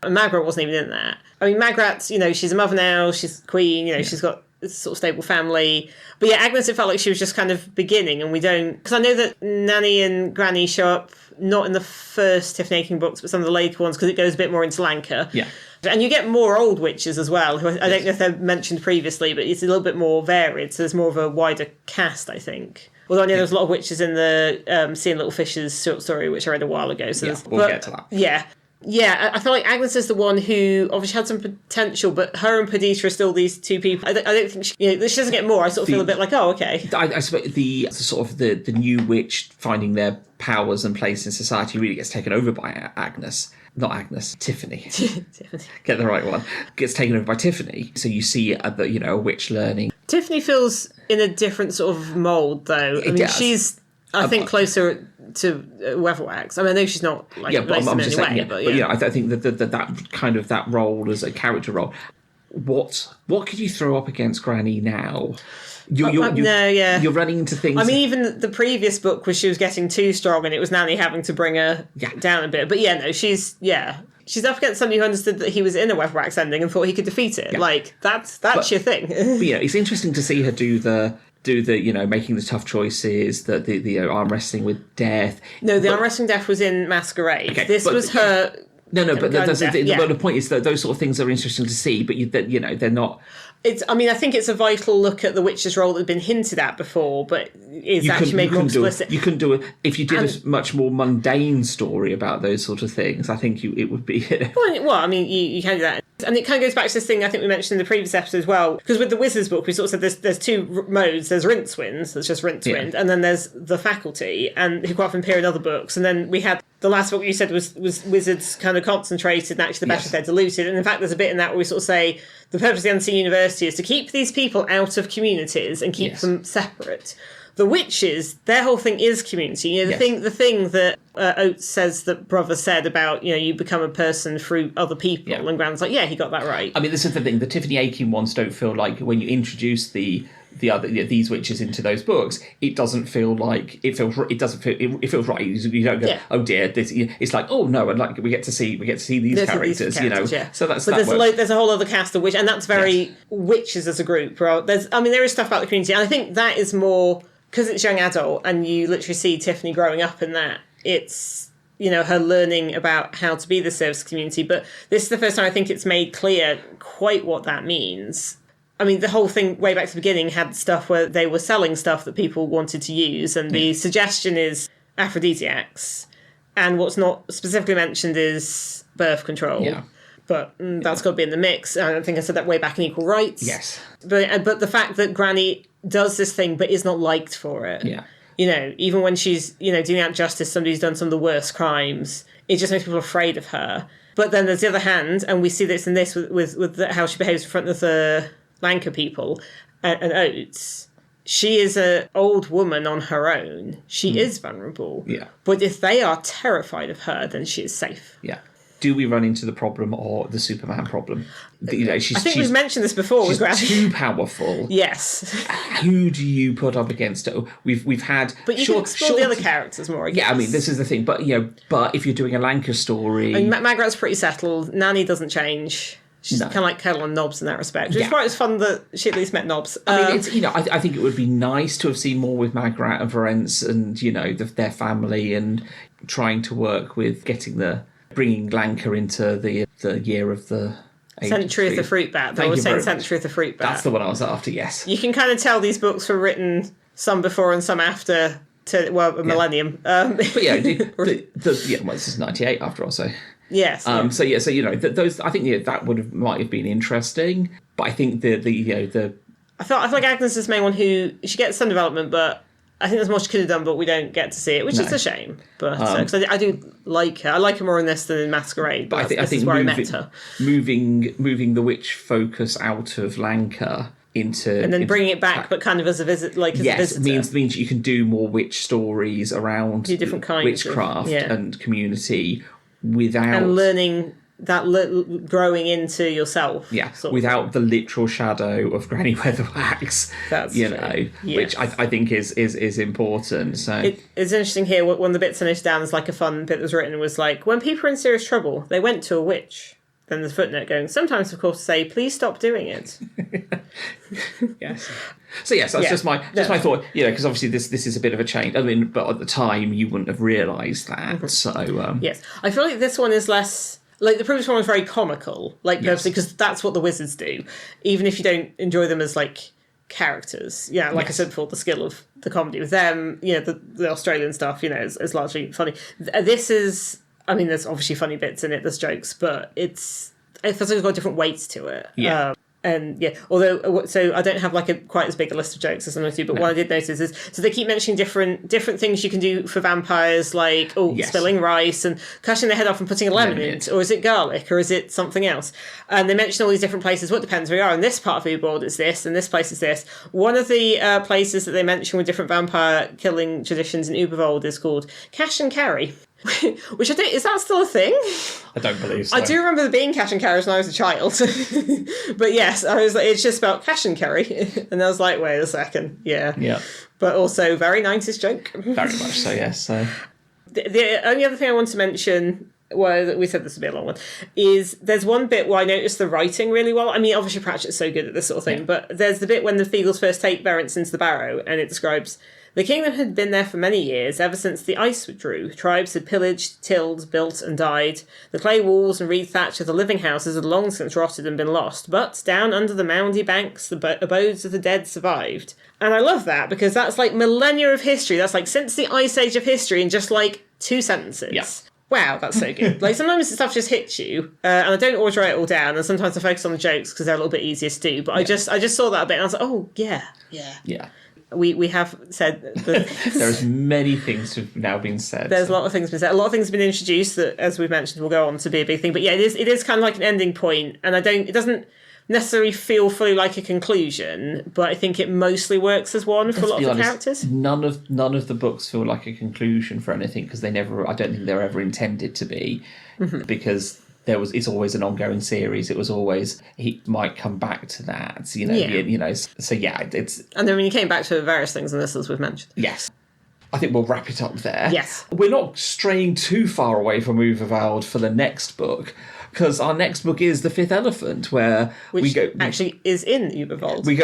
Margaret wasn't even in that. I mean, Margaret's, she's a mother now, she's queen, she's got a sort of stable family. But Agnes, it felt like she was just kind of beginning, and we don't... Because I know that Nanny and Granny show up not in the first Tiffany Aching books, but some of the later ones, because it goes a bit more into Lancre. Yeah. And you get more old witches as well, who I don't know if they're mentioned previously, but it's a little bit more varied, so there's more of a wider cast, I think. Although I know there's a lot of witches in the Seeing Little Fishes short story, which I read a while ago. So we'll get to that. Yeah. Yeah, I feel like Agnes is the one who obviously had some potential, but her and Perdita are still these two people. I don't think she doesn't get more. I sort of feel a bit like, oh, okay. I suppose the sort of the new witch finding their powers and place in society really gets taken over by Agnes. Not Agnes, Tiffany. Tiffany. Get the right one. Gets taken over by Tiffany. So you see a witch learning. Tiffany feels in a different sort of mould, though. I mean, she's, I think, closer to Weatherwax. I mean, I know she's not but I'm just saying, but I think that kind of that role as a character role. What could you throw up against Granny now? You're running into things. I mean, even the previous book was she was getting too strong, and it was Nanny having to bring her down a bit. But she's up against somebody who understood that he was in a Weatherwax ending and thought he could defeat it. Yeah. Like that's your thing. But it's interesting to see her do the making the tough choices, the arm wrestling with death. No, the arm wrestling death was in Masquerade. Okay, this was her. No, but the point is that those sort of things are interesting to see, but they're not. I think it's a vital look at the witch's role that had been hinted at before, but is actually made more explicit. You couldn't do it if you did a much more mundane story about those sort of things. I think it would be. Well, I mean, you can do that. And it kind of goes back to this thing I think we mentioned in the previous episode as well, because with the Wizards book, we sort of said there's two modes. There's Rincewind, that's just Rincewind, and then there's the Faculty, and who quite often appear in other books. And then we had the last book you said was Wizards kind of concentrated, and actually the better they're diluted. And in fact, there's a bit in that where we sort of say the purpose of the Unseen University is to keep these people out of communities and keep them separate. The witches, their whole thing is community. The thing that Oates says that Brother said about, you become a person through other people. Yeah. And Gran's like, he got that right. I mean, this is the thing. The Tiffany Aching ones don't feel like when you introduce the these witches into those books, it doesn't feel like it feels right. You don't go, oh dear, this. It's like, oh no, and like we get to see these characters, you know. Yeah. So that's. But there's a whole other cast of witches, and that's very witches as a group. Right? There is stuff about the community, and I think that is more because it's young adult, and you literally see Tiffany growing up in that. It's her learning about how to be the service community, but this is the first time I think it's made clear quite what that means. I mean, the whole thing way back to the beginning had stuff where they were selling stuff that people wanted to use, and the suggestion is aphrodisiacs, and what's not specifically mentioned is birth control. Yeah. But that's got to be in the mix. I think I said that way back in Equal Rights. Yes. But the fact that Granny does this thing but is not liked for it. Yeah. Even when she's, doing out justice, somebody's done some of the worst crimes, it just makes people afraid of her. But then there's the other hand, and we see this in this with how she behaves in front of the Lancre people and Oates. She is an old woman on her own. She is vulnerable. Yeah. But if they are terrified of her, then she is safe. Yeah. Do we run into the problem or the Superman problem? I think we've mentioned this before. She's too powerful. Yes. Who do you put up against her? We've had. But you can explore the other characters more. I guess. Yeah, I mean, this is the thing. But but if you're doing a Lancre story, I mean, Magrat's pretty settled. Nanny doesn't change. She's kind of like Kettle and Nobbs in that respect. Which is why it's fun that she at least met Nobbs. I mean, it's I think it would be nice to have seen more with Magrat and Verence and their family and trying to work with bringing Lancre into the year of the Century of the Fruit Bat. They were saying Century of the Fruit Bat. That's the one I was after. Yes. You can kind of tell these books were written some before and some after. A millennium. But this is 98 after all. So. Yes. So those I think that might have been interesting, but I think I feel like Agnes is the main one who she gets some development, but I think there's more she could have done, but we don't get to see it, which is a shame. But because I do like her, I like her more in this than in Masquerade. But I think where I met her. Moving the witch focus out of Lancre and then bringing it back, but kind of as a visit, as a visitor. means you can do more witch stories around different kinds witchcraft and community. And learning that growing into yourself. Yeah, without the literal shadow of Granny Weatherwax. That's true. Which I think is important. So it's interesting here. One of the bits I noted down is like a fun bit that was written was like, when people are in serious trouble, they went to a witch. Then there's a footnote going, sometimes, of course, say, please stop doing it. Yes. So, that's just my thought, because obviously this is a bit of a change. I mean, but at the time, you wouldn't have realised that. Mm-hmm. So, yes. I feel like this one is less... Like, the previous one was very comical, purposely, because that's what the wizards do. Even if you don't enjoy them as, characters. Yeah, I said before, the skill of the comedy with them, the Australian stuff, is largely funny. This is... I mean, there's obviously funny bits in it, there's jokes, but it feels like it's got different weights to it. Yeah. So I don't have quite as big a list of jokes as some of you, but what I did notice is, so they keep mentioning different things you can do for vampires, spilling rice and cutting their head off and putting a lemon in it, or is it garlic, or is it something else? And they mention all these different places. Well, it depends where you are. In this part of Ubold, it's this, and this place is this. One of the places that they mention with different vampire killing traditions in Ubervold is called Cash and Carry. Which I think, is that still a thing? I don't believe so. I do remember there being cash and carries when I was a child. But yes, I was like, it's just about cash and carry. And I was like, wait a second. Yeah. Yeah. But also, very 90s joke. Very much so, yes. So. The only other thing I want to mention, well, we said this would be a long one, is there's one bit where I noticed the writing really well. I mean, obviously Pratchett's so good at this sort of thing, but there's the bit when the Feagles first take Verence into the barrow, and it describes... The kingdom had been there for many years, ever since the ice withdrew. Tribes had pillaged, tilled, built and died. The clay walls and reed thatch of the living houses had long since rotted and been lost. But down under the moundy banks, the abodes of the dead survived. And I love that, because that's millennia of history. That's since the ice age of history in just 2 sentences. Yeah. Wow, that's so good. Sometimes stuff just hits you, and I don't always write it all down, and sometimes I focus on the jokes because they're a little bit easier to do. But I just saw that a bit, and I was like, oh, yeah. We have said that there's many things have now been said. There's a lot of things been said. A lot of things have been introduced that, as we've mentioned, will go on to be a big thing. But yeah, it is kind of an ending point, and it doesn't necessarily feel fully like a conclusion, but I think it mostly works as one for a lot of the characters. None of the books feel like a conclusion for anything, because I don't think they're ever intended to be, because it's always an ongoing series. It was always, he might come back to that, you know. Yeah. So yeah, it's... And then when you came back to various things in this, as we've mentioned. Yes. I think we'll wrap it up there. Yes. We're not straying too far away from Uberwald for the next book, because our next book is The Fifth Elephant, where we go... actually is in Uberwald. We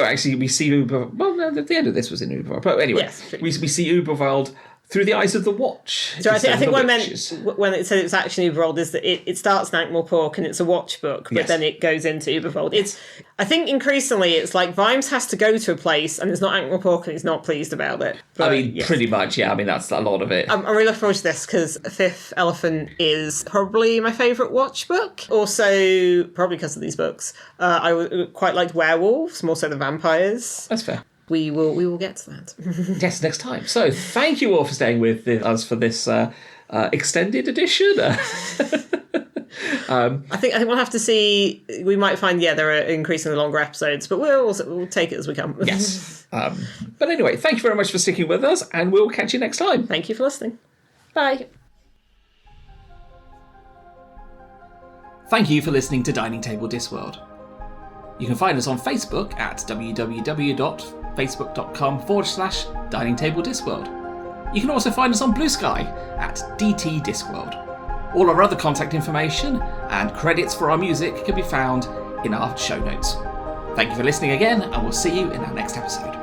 see Uberwald... Well, the end of this was in Uberwald. But anyway, yes, we see Uberwald through the eyes of the watch. So I think what I meant when it said it was actually Uberwald is that it starts in Ankh-Morpork and it's a watch book, but then it goes into Uberwald. I think increasingly it's like Vimes has to go to a place and it's not Ankh-Morpork and he's not pleased about it. But, pretty much, yeah. I mean, that's a lot of it. I'm really looking forward to this because Fifth Elephant is probably my favourite watch book. Also, probably because of these books. I quite liked werewolves, more so than vampires. That's fair. We will get to that. Yes, next time. So thank you all for staying with us for this extended edition. I think we'll have to see. We might find there are increasingly longer episodes, but we'll take it as we come. Yes. But anyway, thank you very much for sticking with us, and we'll catch you next time. Thank you for listening. Bye. Thank you for listening to Dining Table Discworld. You can find us on Facebook at www.facebook.com/Dining Table Discworld. You can also find us on BlueSky at dtdiscworld. All our other contact information and credits for our music can be found in our show notes. Thank you for listening again, and we'll see you in our next episode.